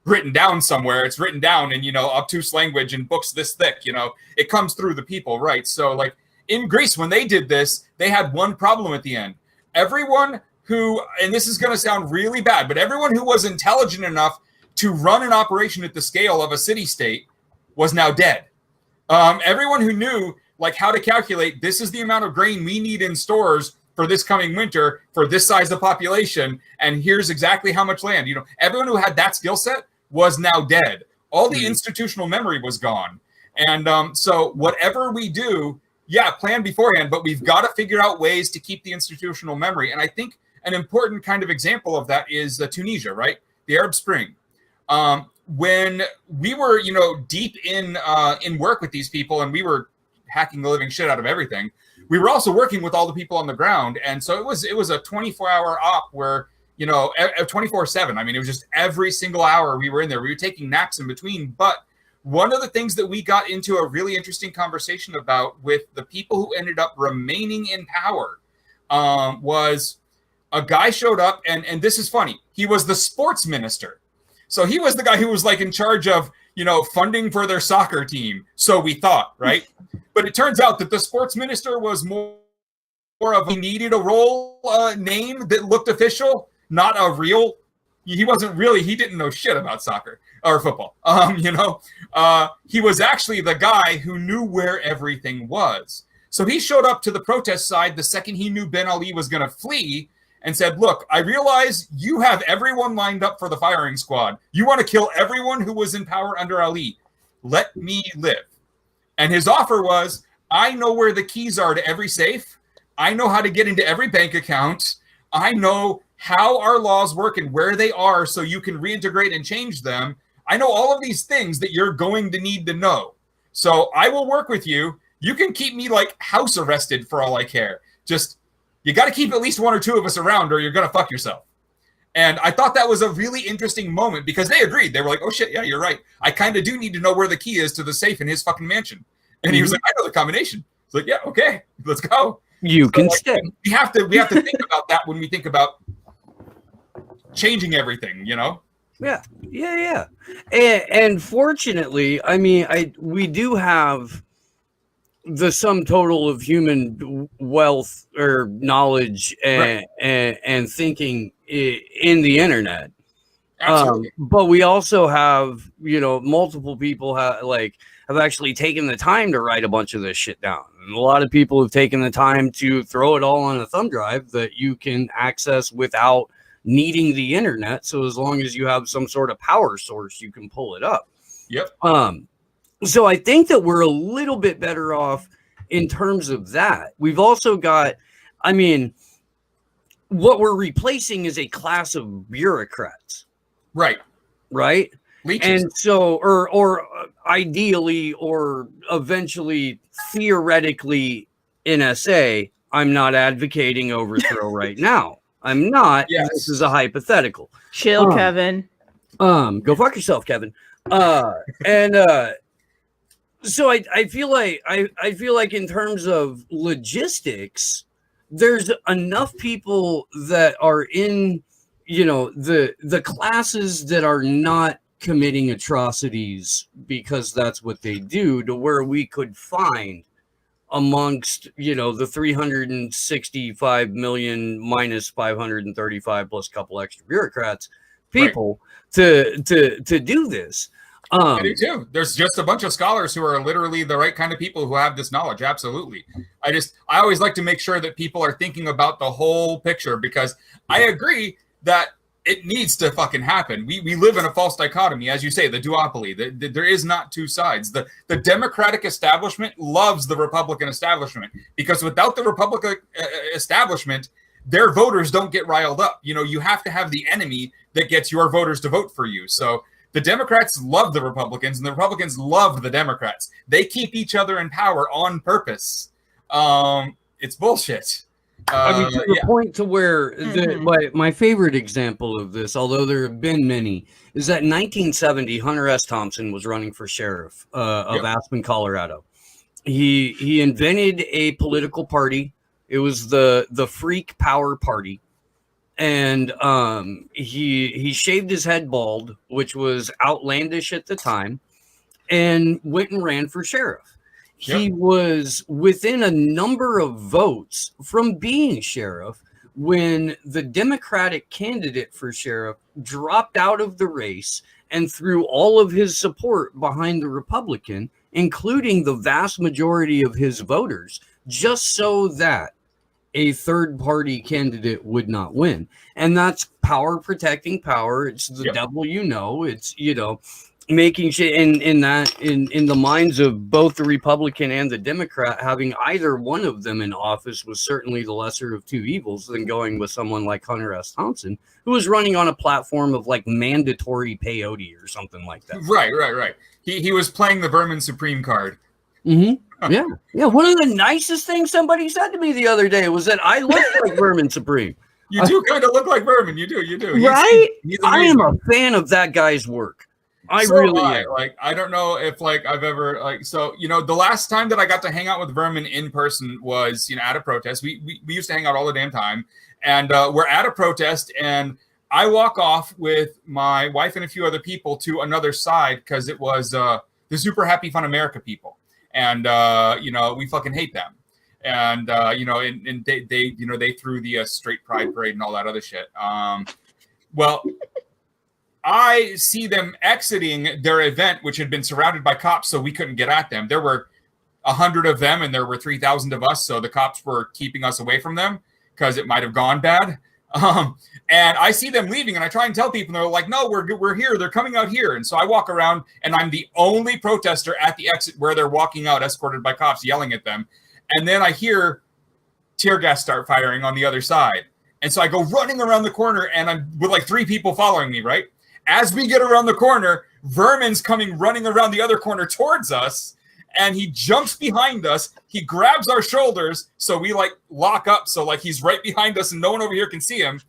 written down somewhere. It's written down in, obtuse language and books this thick, it comes through the people, right? So, like, in Greece, when they did this, they had one problem at the end. Everyone who, and this is going to sound really bad, but everyone who was intelligent enough to run an operation at the scale of a city-state was now dead. Everyone who knew, like, how to calculate, this is the amount of grain we need in stores for this coming winter for this size of population, and here's exactly how much land. Everyone who had that skill set was now dead. All the institutional memory was gone. And so whatever we do, plan beforehand, but we've got to figure out ways to keep the institutional memory. And I think an important kind of example of that is Tunisia, right? The Arab Spring. When we were, deep in work with these people, and we were hacking the living shit out of everything, we were also working with all the people on the ground. And so it was a 24-hour op where, 24/7. I mean, it was just every single hour we were in there. We were taking naps in between. But one of the things that we got into a really interesting conversation about with the people who ended up remaining in power was a guy showed up, and this is funny. He was the sports minister. So he was the guy who was, like, in charge of, funding for their soccer team. So we thought, right? But it turns out that the sports minister was more of he needed a role name that looked official, not a real. He didn't know shit about soccer or football. He was actually the guy who knew where everything was. So he showed up to the protest side the second he knew Ben Ali was going to flee, and said, look, I realize you have everyone lined up for the firing squad. You want to kill everyone who was in power under Ali. Let me live. And his offer was, I know where the keys are to every safe. I know how to get into every bank account. I know how our laws work and where they are so you can reintegrate and change them. I know all of these things that you're going to need to know. So I will work with you. You can keep me, like, house arrested for all I care. Just, you got to keep at least one or two of us around or you're going to fuck yourself. And I thought that was a really interesting moment because they agreed. They were like, oh shit, yeah, you're right. I kind of do need to know where the key is to the safe in his fucking mansion. And he was like, I know the combination. It's like, yeah, okay, let's go. You can stay. We have to think about that when we think about changing everything, Yeah. And fortunately, I mean, we do have the sum total of human wealth or knowledge and thinking in the internet. Absolutely. But we also have, multiple people have, like, have actually taken the time to write a bunch of this shit down. And a lot of people have taken the time to throw it all on a thumb drive that you can access without needing the internet. So as long as you have some sort of power source, you can pull it up. Yep. So I think that we're a little bit better off in terms of that. We've also got, I mean, what we're replacing is a class of bureaucrats. Right. Right. Leeches. And so, or ideally, or eventually, theoretically, NSA, I'm not advocating overthrow right now. I'm not. Yes. This is a hypothetical. Chill, Kevin. Go fuck yourself, Kevin. So I feel like in terms of logistics, there's enough people that are in, the classes that are not committing atrocities because that's what they do, to where we could find amongst, the 365 million minus 535 plus a couple extra bureaucrats, people to do this. I do too. There's just a bunch of scholars who are literally the right kind of people who have this knowledge. Absolutely. I always like to make sure that people are thinking about the whole picture, because I agree that it needs to fucking happen. We live in a false dichotomy, as you say, the duopoly. There is not two sides. The Democratic establishment loves the Republican establishment, because without the Republican establishment, their voters don't get riled up. You have to have the enemy that gets your voters to vote for you. So the Democrats love the Republicans, and the Republicans love the Democrats. They keep each other in power on purpose. It's bullshit. I mean, to the point to where my favorite example of this, although there have been many, is that in 1970, Hunter S. Thompson was running for sheriff of Aspen, Colorado. He invented a political party. It was the Freak Power Party. And he shaved his head bald, which was outlandish at the time, and went and ran for sheriff. He was within a number of votes from being sheriff when the Democratic candidate for sheriff dropped out of the race and threw all of his support behind the Republican, including the vast majority of his voters, just so that a third party candidate would not win. And that's power protecting power. It's the devil, it's, making shit in the minds of both the Republican and the Democrat. Having either one of them in office was certainly the lesser of two evils than going with someone like Hunter S. Thompson, who was running on a platform of like mandatory peyote or something like that. Right. He was playing the Vermin Supreme card. Mm-hmm. Yeah. One of the nicest things somebody said to me the other day was that I look like Vermin Supreme. You do kind of look like Vermin. You do. Right? I am a fan of that guy's work. I really am. I don't know if I've ever the last time that I got to hang out with Vermin in person was at a protest. We used to hang out all the damn time, and we're at a protest, and I walk off with my wife and a few other people to another side because it was the Super Happy Fun America people. And, we fucking hate them. And, and they threw the straight pride parade and all that other shit. Well, I see them exiting their event, which had been surrounded by cops, so we couldn't get at them. There were 100 of them, and there were 3,000 of us, so the cops were keeping us away from them because it might have gone bad. And I see them leaving, and I try and tell people, and they're like, no, we're here. They're coming out here. And so I walk around, and I'm the only protester at the exit where they're walking out, escorted by cops yelling at them. And then I hear tear gas start firing on the other side. And so I go running around the corner, and I'm with like 3 people following me, right? As we get around the corner, Vermin's coming running around the other corner towards us, and he jumps behind us. He grabs our shoulders, so we lock up. So he's right behind us, and no one over here can see him.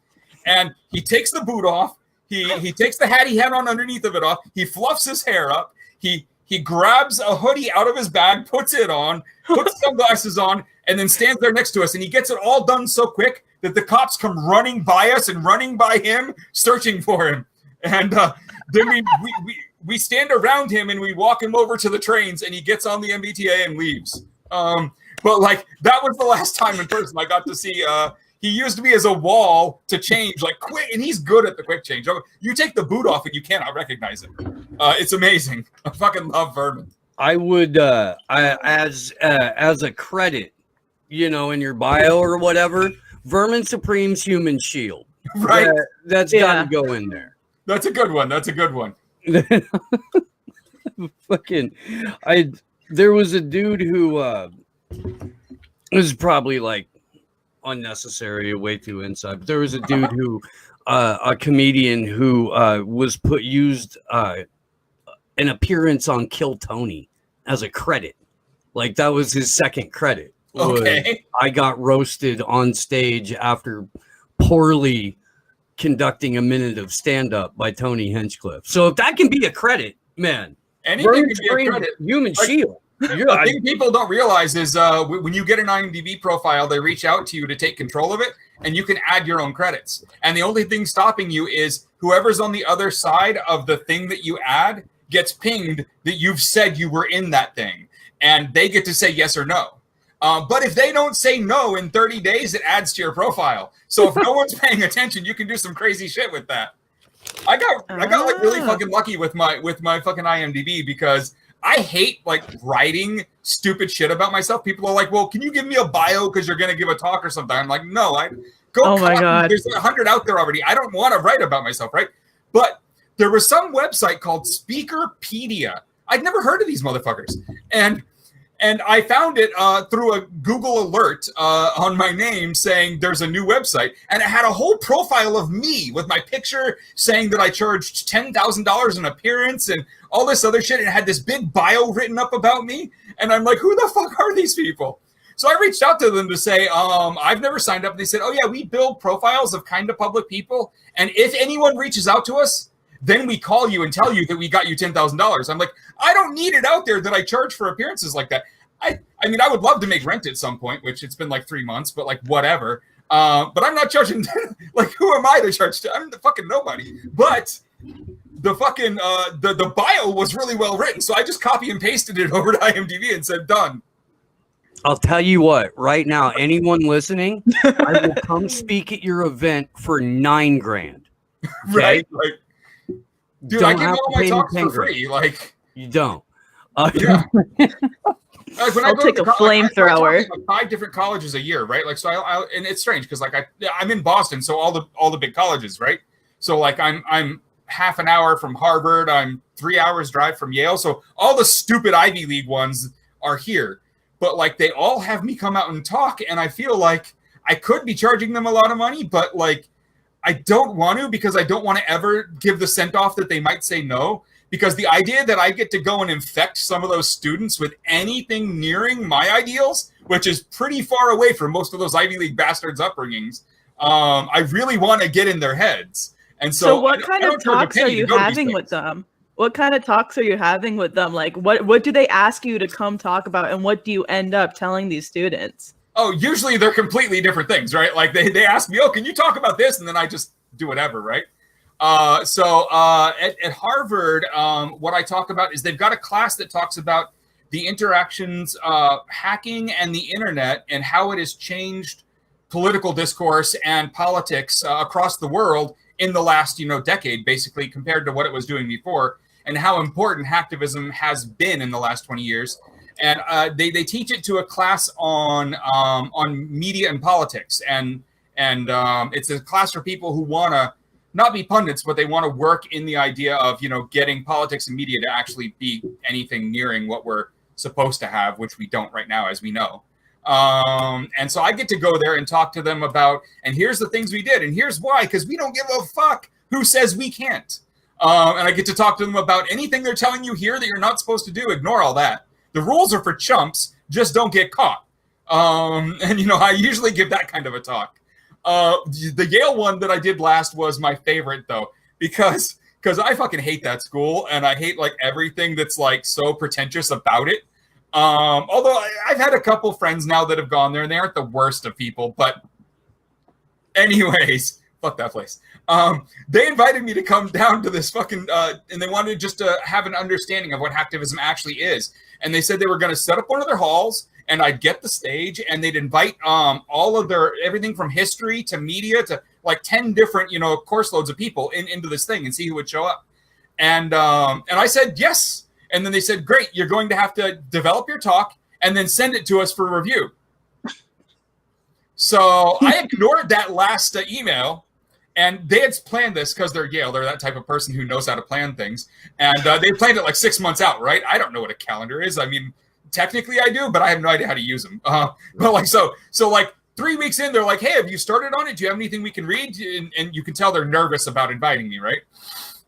And he takes the boot off. He takes the hat he had on underneath of it off. He fluffs his hair up. He grabs a hoodie out of his bag, puts it on, puts sunglasses on, and then stands there next to us. And he gets it all done so quick that the cops come running by us and running by him, searching for him. And then we stand around him and we walk him over to the trains, and he gets on the MBTA and leaves. But that was the last time in person I got to see. He used me as a wall to change quick, and he's good at the quick change. You take the boot off and you cannot recognize it. It's amazing. I fucking love Vermin. I would as a credit, you know, in your bio or whatever, Vermin Supreme's Human Shield. Right. That's got to go in there. That's a good one. That's a good one. Fucking, there was a dude who this is probably like unnecessary, way too inside. But there was a dude who, a comedian who used an appearance on Kill Tony as a credit. Like that was his second credit. Okay. I got roasted on stage after poorly conducting a minute of stand-up by Tony Hinchcliffe. So if that can be a credit, man, anything can be a credit. Human Shield. The thing people don't realize is when you get an IMDb profile, they reach out to you to take control of it, and you can add your own credits. And the only thing stopping you is whoever's on the other side of the thing that you add gets pinged that you've said you were in that thing, and they get to say yes or no. But if they don't say no in 30 days, it adds to your profile. So if no one's paying attention, you can do some crazy shit with that. I got like really fucking lucky with my fucking IMDb because I hate like writing stupid shit about myself. People are like, "Well, can you give me a bio because you're gonna give a talk or something?" I'm like, "No, Oh my God. There's 100 out there already. I don't want to write about myself, right?" But there was some website called Speakerpedia. I'd never heard of these motherfuckers, and I found it through a Google alert on my name saying there's a new website. And it had a whole profile of me with my picture saying that I charged $10,000 an appearance and all this other shit. It had this big bio written up about me. And I'm like, who the fuck are these people? So I reached out to them to say, I've never signed up. And they said, oh, yeah, we build profiles of kind of public people. And if anyone reaches out to us, then we call you and tell you that we got you $10,000. I'm like, I don't need it out there that I charge for appearances like that. I mean, I would love to make rent at some point, which it's been like 3 months, but like whatever. But I'm not charging. Like, who am I to charge? I'm the fucking nobody. But the fucking the bio was really well written, so I just copy and pasted it over to IMDb and said done. I'll tell you what. Right now, anyone listening, I will come speak at your event for $9,000. Okay? Right? Like, dude, I give all my talks for free. Like, you don't. Yeah. Like when I'll take a flamethrower. Like 5 different colleges a year, right? Like, so I and it's strange because like I'm in Boston, so all the big colleges, right? So like I'm half an hour from Harvard, I'm 3 hours drive from Yale, so all the stupid Ivy League ones are here. But like they all have me come out and talk, and I feel like I could be charging them a lot of money, but like I don't want to because I don't want to ever give the sent off that they might say no. Because the idea that I get to go and infect some of those students with anything nearing my ideals, which is pretty far away from most of those Ivy League bastards' upbringings, I really want to get in their heads. And so what kind of talks are you having with them? What kind of talks are you having with them? Like, what do they ask you to come talk about, and what do you end up telling these students? Oh, usually they're completely different things, right? Like they ask me, oh, can you talk about this? And then I just do whatever, right? So at Harvard, what I talk about is they've got a class that talks about the interactions of hacking and the internet and how it has changed political discourse and politics across the world in the last, decade, basically, compared to what it was doing before, and how important hacktivism has been in the last 20 years. And they teach it to a class on media and politics, and it's a class for people who want to not be pundits, but they want to work in the idea of, getting politics and media to actually be anything nearing what we're supposed to have, which we don't right now, as we know. And so I get to go there and talk to them about, and here's the things we did, and here's why, because we don't give a fuck who says we can't. And I get to talk to them about anything they're telling you here that you're not supposed to do. Ignore all that. The rules are for chumps. Just don't get caught. And, I usually give that kind of a talk. The Yale one that I did last was my favorite, though, because I fucking hate that school, and I hate like everything that's like so pretentious about it. Although I've had a couple friends now that have gone there, and they aren't the worst of people. But anyways, fuck that place. They invited me to come down to this fucking, and they wanted just to have an understanding of what hacktivism actually is. And they said they were going to set up one of their halls, and I'd get the stage, and they'd invite all of their everything from history to media to like 10 different, course loads of people into this thing and see who would show up. And I said yes. And then they said, great, you're going to have to develop your talk and then send it to us for review. So I ignored that last email, and they had planned this because they're Yale. They're that type of person who knows how to plan things. And they planned it like 6 months out, right? I don't know what a calendar is. I mean, technically I do, but I have no idea how to use them. But like, so like 3 weeks in, they're like, hey, have you started on it? Do you have anything we can read? And you can tell they're nervous about inviting me, right?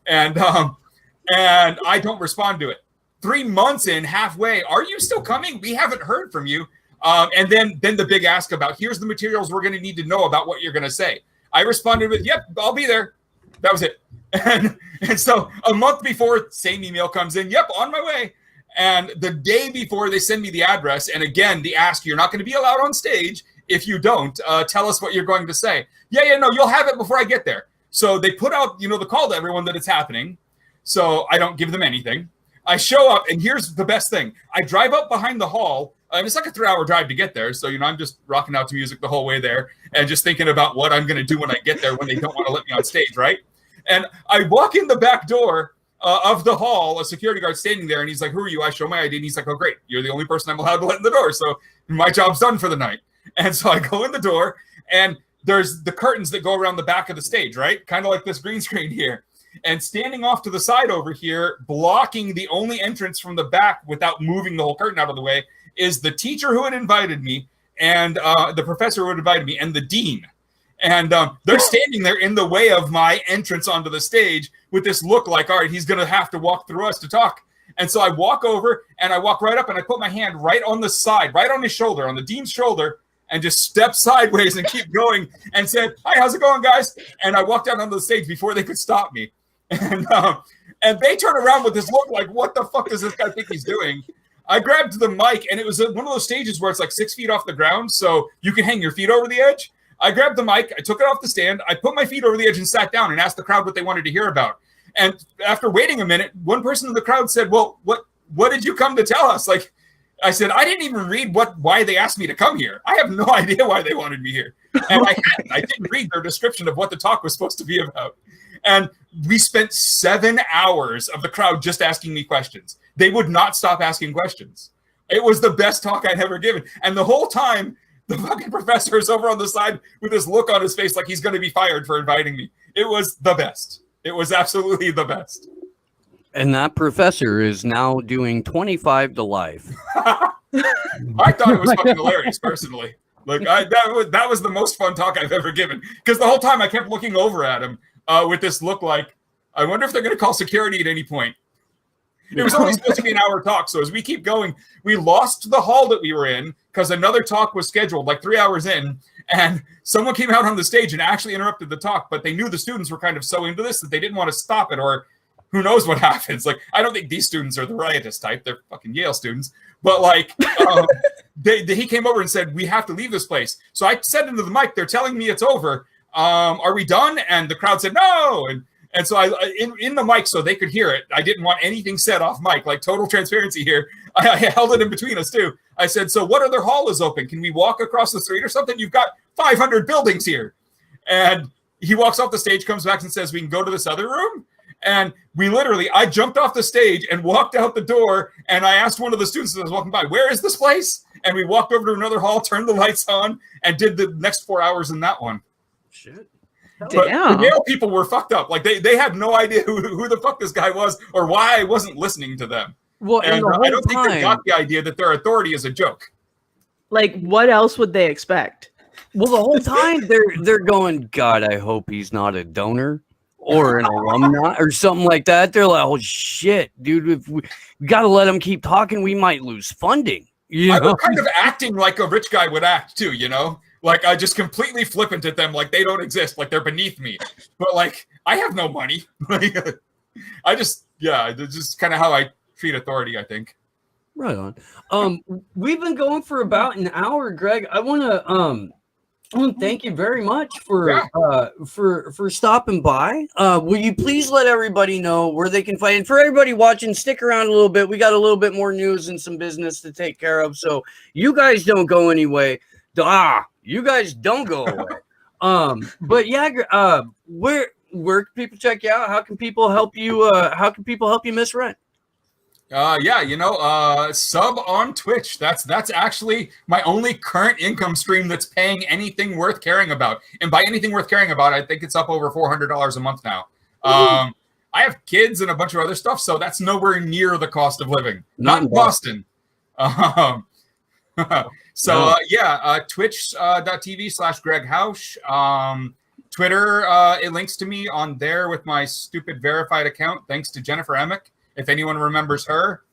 And I don't respond to it. 3 months in, halfway, are you still coming? We haven't heard from you. And then the big ask about, here's the materials we're going to need to know about what you're going to say. I responded with, yep, I'll be there. That was it. And so a month before, same email comes in, yep, on my way. And the day before, they send me the address. And again, the ask, you're not going to be allowed on stage if you don't. Tell us what you're going to say. Yeah, no, you'll have it before I get there. So they put out, the call to everyone that it's happening. So I don't give them anything. I show up, and here's the best thing. I drive up behind the hall. It's like a 3-hour drive to get there. So, I'm just rocking out to music the whole way there and just thinking about what I'm going to do when I get there when they don't want to let me on stage, right? And I walk in the back door of the hall, a security guard standing there, and he's like, who are you? I show my ID, and he's like, oh, great. You're the only person I'm allowed to let in the door. So my job's done for the night. And so I go in the door, and there's the curtains that go around the back of the stage, right? Kind of like this green screen here. And standing off to the side over here, blocking the only entrance from the back without moving the whole curtain out of the way, is the teacher who had invited me and the professor who had invited me and the dean. And they're standing there in the way of my entrance onto the stage with this look like, all right, he's going to have to walk through us to talk. And so I walk over and I walk right up and I put my hand right on the side, right on his shoulder, on the dean's shoulder, and just step sideways and keep going and said, hi, how's it going, guys? And I walked out onto the stage before they could stop me. And they turn around with this look like, what the fuck does this guy think he's doing? I grabbed the mic, and it was one of those stages where it's like 6 feet off the ground, so you can hang your feet over the edge. I grabbed the mic, I took it off the stand, I put my feet over the edge and sat down and asked the crowd what they wanted to hear about. And after waiting a minute, one person in the crowd said, well, what did you come to tell us? Like, I said, I didn't even read why they asked me to come here. I have no idea why they wanted me here. And I didn't read their description of what the talk was supposed to be about. And we spent 7 hours of the crowd just asking me questions. They would not stop asking questions. It was the best talk I'd ever given. And the whole time, the fucking professor is over on the side with this look on his face like he's going to be fired for inviting me. It was the best. It was absolutely the best. And that professor is now doing 25 to life. I thought it was fucking hilarious, personally. Like, that was the most fun talk I've ever given. Because the whole time I kept looking over at him with this look like, I wonder if they're going to call security at any point. It was only supposed to be an hour talk. So as we keep going, we lost the hall that we were in because another talk was scheduled like 3 hours in. And someone came out on the stage and actually interrupted the talk. But they knew the students were kind of so into this that they didn't want to stop it, or who knows what happens. Like, I don't think these students are the riotous type. They're fucking Yale students. But like, he came over and said, we have to leave this place. So I said into the mic, they're telling me it's over. Are we done? And the crowd said, no. And so I in the mic so they could hear it. I didn't want anything said off mic, like total transparency here. I held it in between us too. I said, so what other hall is open? Can we walk across the street or something? You've got 500 buildings here. And he walks off the stage, comes back and says, we can go to this other room. And I jumped off the stage and walked out the door. And I asked one of the students that was walking by, where is this place? And we walked over to another hall, turned the lights on, and did the next 4 hours in that one. Shit. But the Yale people were fucked up. Like they had no idea who the fuck this guy was or why I wasn't listening to them. Well, and I don't think they got the idea that their authority is a joke. Like, what else would they expect? Well, the whole time they're going, God, I hope he's not a donor or an alumni or something like that. They're like, oh shit, dude, if we got to let him keep talking, we might lose funding. I was kind of acting like a rich guy would act too, Like, I just completely flippant at them like they don't exist, like they're beneath me. But, like, I have no money. It's just kind of how I treat authority, I think. Right on. We've been going for about an hour, Greg. I want to thank you very much for stopping by. Will you please let everybody know where they can find? And for everybody watching, stick around a little bit. We got a little bit more news and some business to take care of. So you guys don't go anyway. You guys don't go away. But yeah, where can people check you out? How can people help you? How can people help you miss rent? Yeah, sub on Twitch. That's actually my only current income stream that's paying anything worth caring about. And by anything worth caring about, I think it's up over $400 a month now. I have kids and a bunch of other stuff, so that's nowhere near the cost of living. Not in Boston. Twitch.tv/Gregg Housh. Twitter, it links to me on there with my stupid verified account, thanks to Jennifer Emick. If anyone remembers her,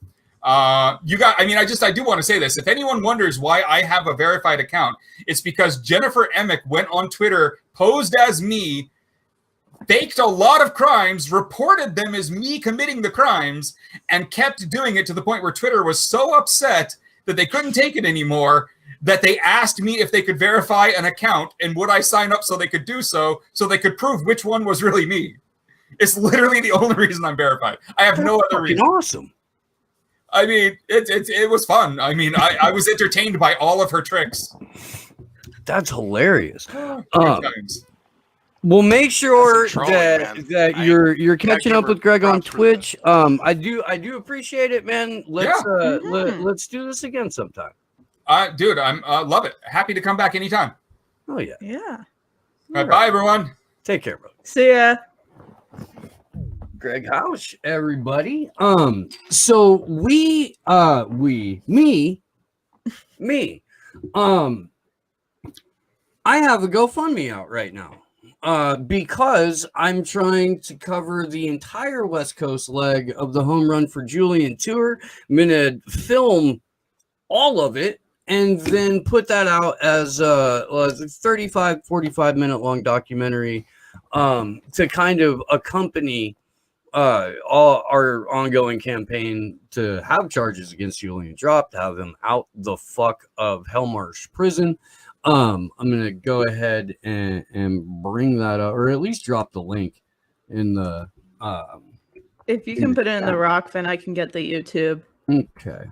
I do want to say this. If anyone wonders why I have a verified account, it's because Jennifer Emick went on Twitter, posed as me, faked a lot of crimes, reported them as me committing the crimes, and kept doing it to the point where Twitter was so upset that they couldn't take it anymore, that they asked me if they could verify an account and would I sign up so they could do so they could prove which one was really me. It's literally the only reason I'm verified. I have no other reason. Awesome. I mean, it was fun. I mean, I was entertained by all of her tricks. That's hilarious. Well, make sure that you're catching up with Greg on Twitch. I do appreciate it, man. Let's do this again sometime. Dude, I'm love it. Happy to come back anytime. Oh yeah. Yeah. All right, bye everyone. Take care, bro. See ya. Gregg Housh, everybody. So me. I have a GoFundMe out right now. Because I'm trying to cover the entire West Coast leg of the Home Run for Julian tour. I'm gonna film all of it and then put that out as a 45 minute long documentary to kind of accompany all our ongoing campaign to have charges against Julian dropped, to have him out the fuck of Hellmarsh prison. I'm gonna go ahead and bring that up, or at least drop the link in the if you can put it in the rock, then I can get the YouTube. Okay.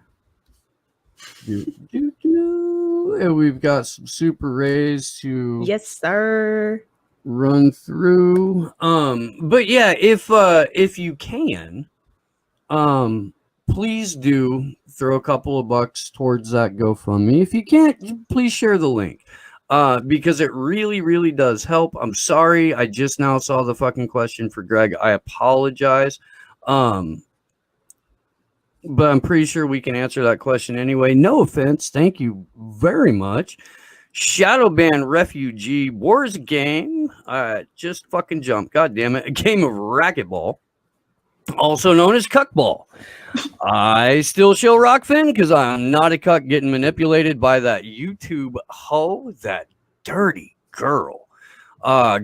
And we've got some super rays to yes sir run through. But yeah, if you can, please do throw a couple of bucks towards that GoFundMe. If you can't, please share the link. Because it really, really does help. I'm sorry, I just now saw the fucking question for Greg. I apologize. But I'm pretty sure we can answer that question anyway. No offense. Thank you very much. Shadowban Refugee Wars game. Just fucking jump. God damn it. A game of racquetball, also known as cuckball. I still chill Rockfin because I'm not a cuck getting manipulated by that YouTube hoe, that dirty girl.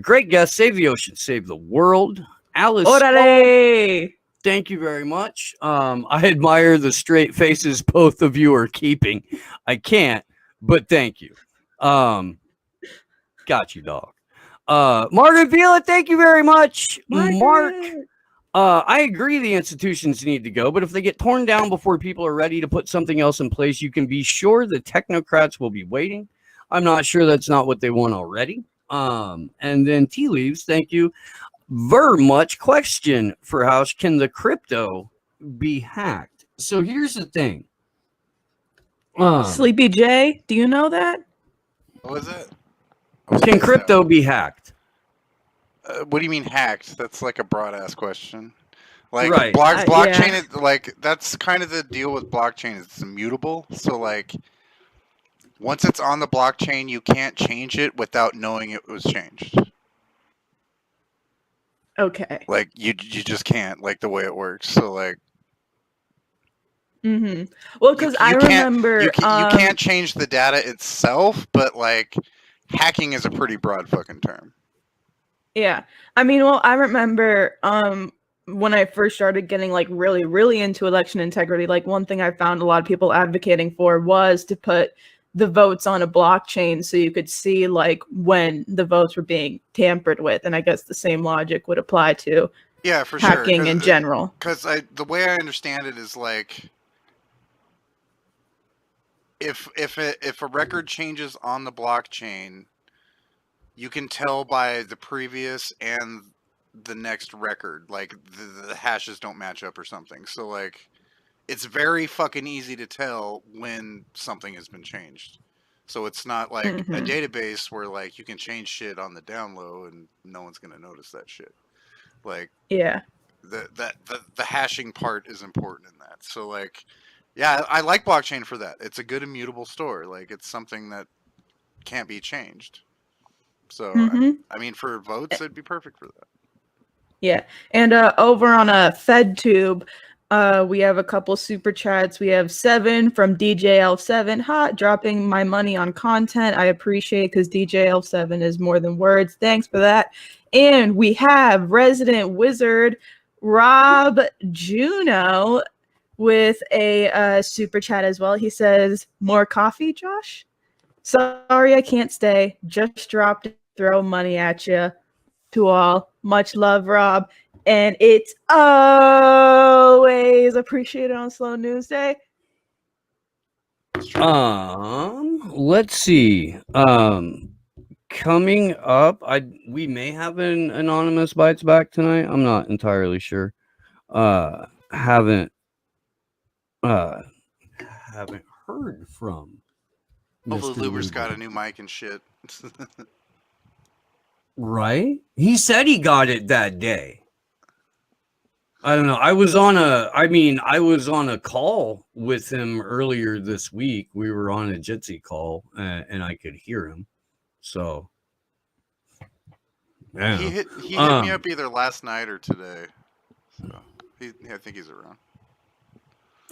Great guest. Save the ocean, save the world. Alice. Orale. Thank you very much. I admire the straight faces both of you are keeping. I can't, but thank you. Got you, dog. Margaret Vila, thank you very much. Mark, I agree the institutions need to go, but if they get torn down before people are ready to put something else in place, you can be sure the technocrats will be waiting. I'm not sure that's not what they want already. And then Tea Leaves, thank you very much. Question for Housh: can the crypto be hacked? So here's the thing. Sleepy J, do you know that? What was it? Can crypto be hacked? What do you mean hacked? That's like a broad ass question. Like right. Blockchain yeah. is like, that's kind of the deal with blockchain. It's immutable. So like once it's on the blockchain, you can't change it without knowing it was changed. Okay. Like you just can't, like the way it works. So like well, because I remember you can't change the data itself, but like hacking is a pretty broad fucking term. Yeah. I mean, well, I remember when I first started getting like really, really into election integrity, like one thing I found a lot of people advocating for was to put the votes on a blockchain so you could see like when the votes were being tampered with. And I guess the same logic would apply to for hacking in general. Because the way I understand it is like if a record changes on the blockchain, you can tell by the previous and the next record, like the hashes don't match up or something. So like it's very fucking easy to tell when something has been changed. So it's not like a database where like you can change shit on the down low and no one's gonna notice that shit. Like the hashing part is important in that. So like, yeah, I like blockchain for that. It's a good immutable store. Like it's something that can't be changed. So I mean, for votes, it'd be perfect for that. Yeah, and over on FedTube, we have a couple super chats. We have 7 from DJL7. Hot, dropping my money on content. I appreciate it because DJL7 is more than words. Thanks for that. And we have resident wizard Rob Juno with a super chat as well. He says, "More coffee, Josh? Sorry, I can't stay. Just dropped it. Throw money at you. To all. Much love, Rob. And it's always appreciated on Slow News Day." Let's see. Coming up, we may have an anonymous bites back tonight. I'm not entirely sure. Haven't heard from. Hopefully, Mr. Luber's Luber. got a new mic and shit. Right? He said he got it that day. I don't know. I was on a call with him earlier this week. We were on a Jitsi call and I could hear him. So yeah. He hit me up either last night or today. So I think he's around.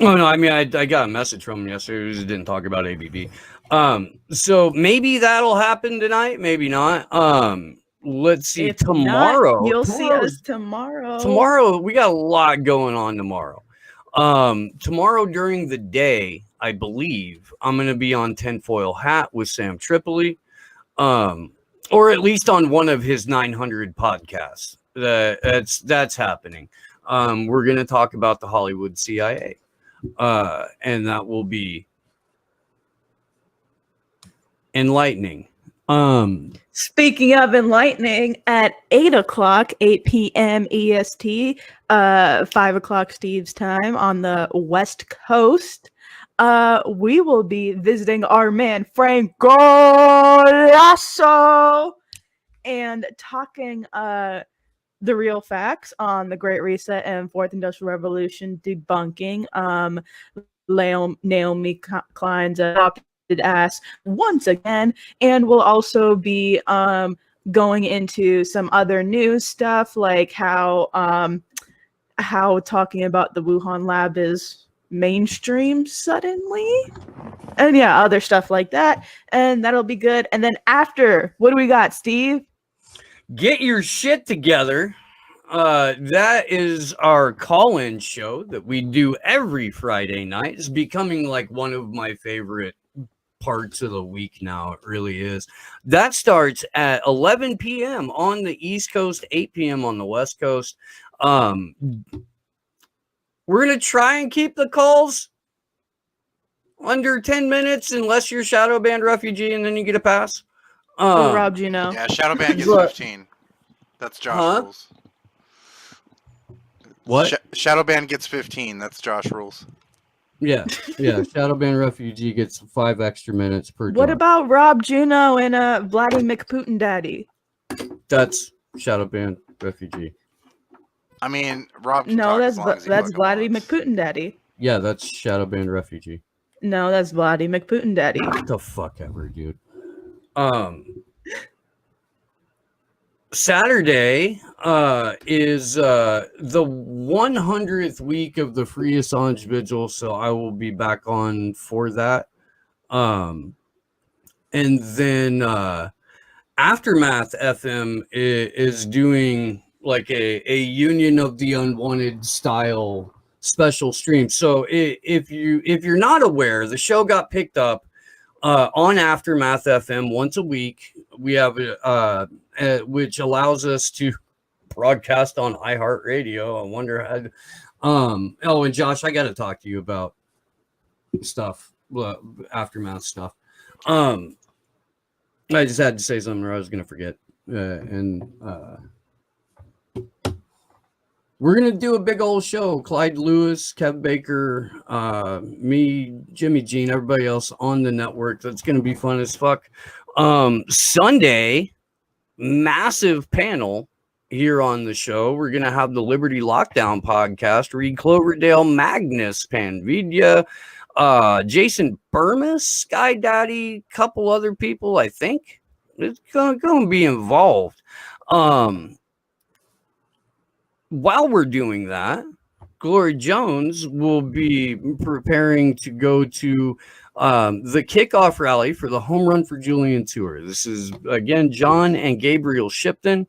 Oh no, I mean I got a message from him yesterday. We just didn't talk about ABB. So maybe that'll happen tonight, maybe not. Let's see. If tomorrow. Not, you'll see us tomorrow. Tomorrow, we got a lot going on tomorrow. Tomorrow during the day, I believe, I'm going to be on Tinfoil Hat with Sam Tripoli. Or at least on one of his 900 podcasts. That's happening. We're going to talk about the Hollywood CIA. And that will be enlightening. Speaking of enlightening, at 8 o'clock, 8 p.m. EST, 5 o'clock Steve's time on the West Coast, we will be visiting our man Frank Golasso and talking the real facts on the Great Reset and Fourth Industrial Revolution, debunking Naomi Klein's ass once again, and we'll also be going into some other news stuff, like how talking about the Wuhan lab is mainstream suddenly, and yeah, other stuff like that, and that'll be good. And then after, what do we got, Steve? Get your shit together. That is our call-in show that we do every Friday night. It's becoming like one of my favorite parts of the week now. It really is. That starts at 11 p.m. on the East Coast, 8 p.m. on the West Coast. We're gonna try and keep the calls under 10 minutes unless you're Shadow Band refugee and then you get a pass. Rob, you know. Yeah, Shadow Band gets 15. That's Josh rules. What? Shadow Band gets 15. That's Josh rules. Yeah. Shadow Band refugee gets 5 extra minutes per. What about Rob Juno and Vladdy McPutin Daddy? That's Shadow Band refugee. I mean, Rob. No, that's Vladdy McPutin Daddy. Yeah, that's Shadow Band refugee. No, that's Vladdy McPutin Daddy. What the fuck ever, dude. Saturday is the 100th week of the Free Assange Vigil, so I will be back on for that. And then Aftermath FM is doing like a Union of the Unwanted style special stream. So if you're not aware, the show got picked up on Aftermath FM once a week. We have which allows us to broadcast on iHeartRadio. I wonder how. And Josh, I got to talk to you about stuff, Aftermath stuff. I just had to say something or I was going to forget. We're going to do a big old show. Clyde Lewis, Kev Baker, me, Jimmy Jean, everybody else on the network. That's going to be fun as fuck. Sunday, massive panel here on the show. We're going to have the Liberty Lockdown podcast, Reed Cloverdale, Magnus Panvidya, Jason Burmis, Sky Daddy, couple other people, I think. It's going to be involved. While we're doing that, Glory Jones will be preparing to go to the kickoff rally for the Home Run for Julian tour. This is, again, John and Gabriel Shipton,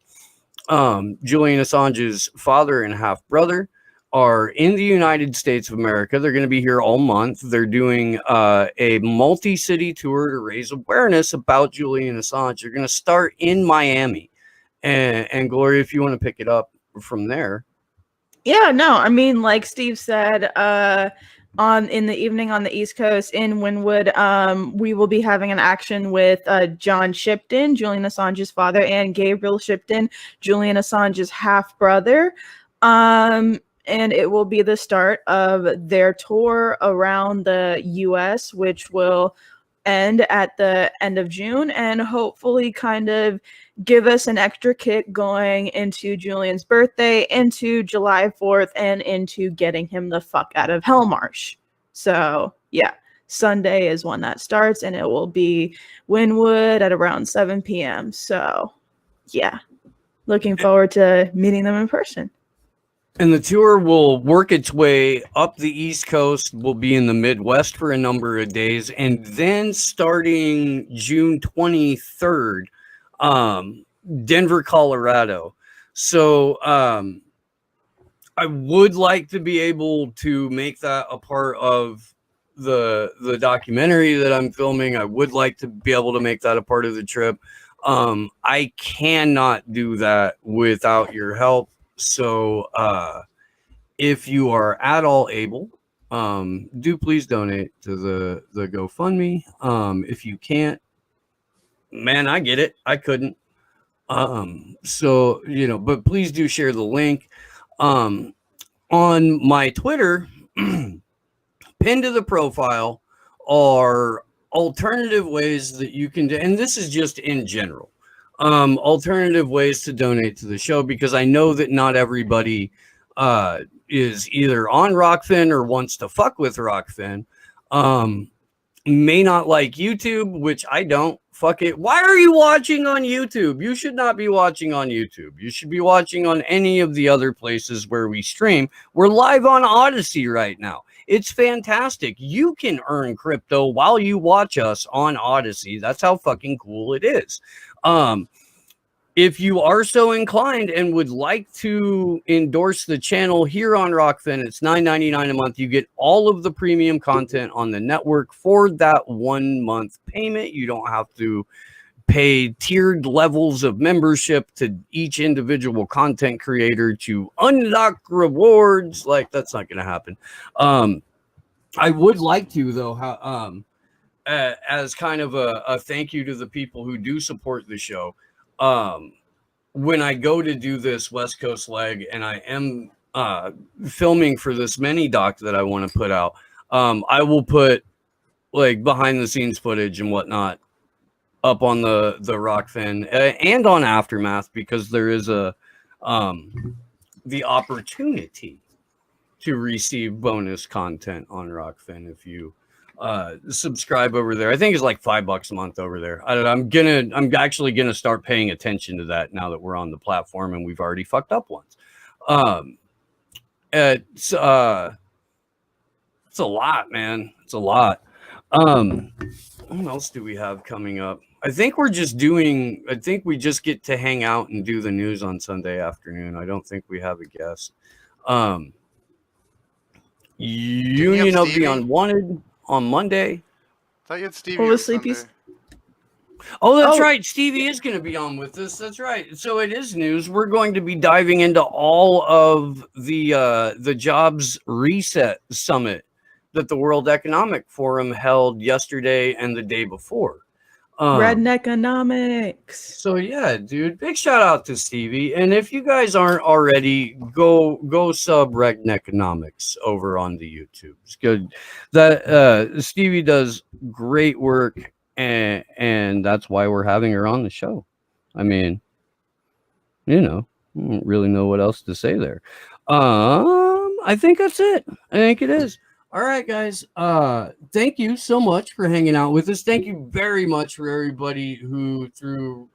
Julian Assange's father and half-brother, are in the United States of America. They're going to be here all month. They're doing a multi-city tour to raise awareness about Julian Assange. They're going to start in Miami. And Gloria, if you want to pick it up from there. Yeah, no, I mean, like Steve said, in the evening on the East Coast in Wynwood, we will be having an action with John Shipton, Julian Assange's father, and Gabriel Shipton, Julian Assange's half-brother. And it will be the start of their tour around the U.S., which will end at the end of June and hopefully kind of give us an extra kick going into Julian's birthday, into July 4th, and into getting him the fuck out of Hellmarsh. So, yeah, Sunday is when that starts, and it will be Wynwood at around 7 p.m. So, yeah, looking forward to meeting them in person. And the tour will work its way up the East Coast. We'll be in the Midwest for a number of days. And then starting June 23rd, Denver, Colorado. So I would like to be able to make that a part of the documentary that I'm filming. I would like to be able to make that a part of the trip. I cannot do that without your help. So if you are at all able, do please donate to the GoFundMe. If you can't, man, I get it. I couldn't. So, but please do share the link. On my Twitter, pinned to the profile are alternative ways that you can do, and this is just in general. Alternative ways to donate to the show, because I know that not everybody is either on Rockfin or wants to fuck with Rockfin. May not like YouTube, which I don't. Fuck it. Why are you watching on YouTube? You should not be watching on YouTube. You should be watching on any of the other places where we stream. We're live on Odyssey right now. It's fantastic. You can earn crypto while you watch us on Odyssey. That's how fucking cool it is. If you are so inclined and would like to endorse the channel here on Rockfin, it's $9.99 a month. You get all of the premium content on the network for that 1 month payment. You don't have to pay tiered levels of membership to each individual content creator to unlock rewards. Like, that's not going to happen. I would like to, though, as kind of a thank you to the people who do support the show. When I go to do this West Coast leg, and I am filming for this mini doc that I want to put out, I will put like behind the scenes footage and whatnot up on the Rockfin and on Aftermath, because there is the opportunity to receive bonus content on Rockfin if you subscribe over there. I think it's like $5 a month over there. I'm actually gonna start paying attention to that now that we're on the platform and we've already fucked up once. It's a lot, man. It's a lot. What else do we have coming up? I think we just get to hang out and do the news on Sunday afternoon. I don't think we have a guest. Union of the Unwanted on Monday. I thought you had Stevie. What was Sleepy's? Oh, that's right. Stevie is going to be on with us. That's right. So it is news. We're going to be diving into all of the Jobs Reset Summit that the World Economic Forum held yesterday and the day before. Redneckonomics. So yeah, dude, big shout out to Stevie. And if you guys aren't already, go sub Redneckonomics over on the YouTube. It's good. That Stevie does great work, and that's why we're having her on the show. I mean, I don't really know what else to say there. I think that's it. I think it is. All right, guys. Thank you so much for hanging out with us. Thank you very much for everybody who threw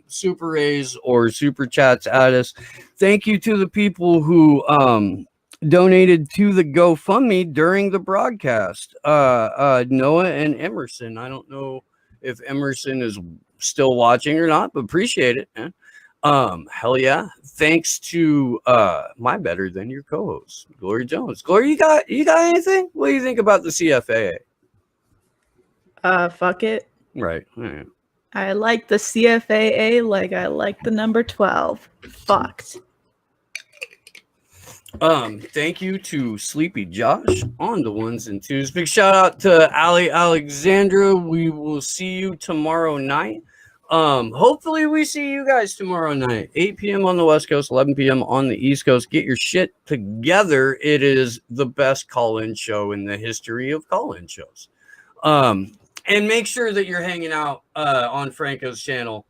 super rays or super chats at us. Thank you to the people who donated to the GoFundMe during the broadcast. Noah and Emerson. I don't know if Emerson is still watching or not, but appreciate it, man. Hell yeah. Thanks to my better than your co-host, Gloria Jones. Gloria, you got anything? What do you think about the CFAA? Fuck it. Right. Yeah. I like the CFAA like I like the number 12. Fucked. Thank you to Sleepy Josh on the ones and twos. Big shout out to Ali Alexandra. We will see you tomorrow night. Hopefully we see you guys tomorrow night, 8 p.m. on the West Coast, 11 p.m. on the East Coast. Get your shit together. It is the best call-in show in the history of call-in shows. And make sure that you're hanging out on Franco's channel,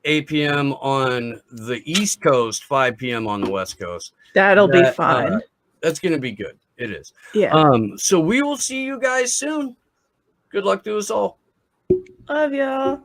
8 p.m. on the East Coast, 5 p.m. on the West Coast. That'll be fun. That's gonna be good. It is. Yeah. So we will see you guys soon. Good luck to us all. Love y'all.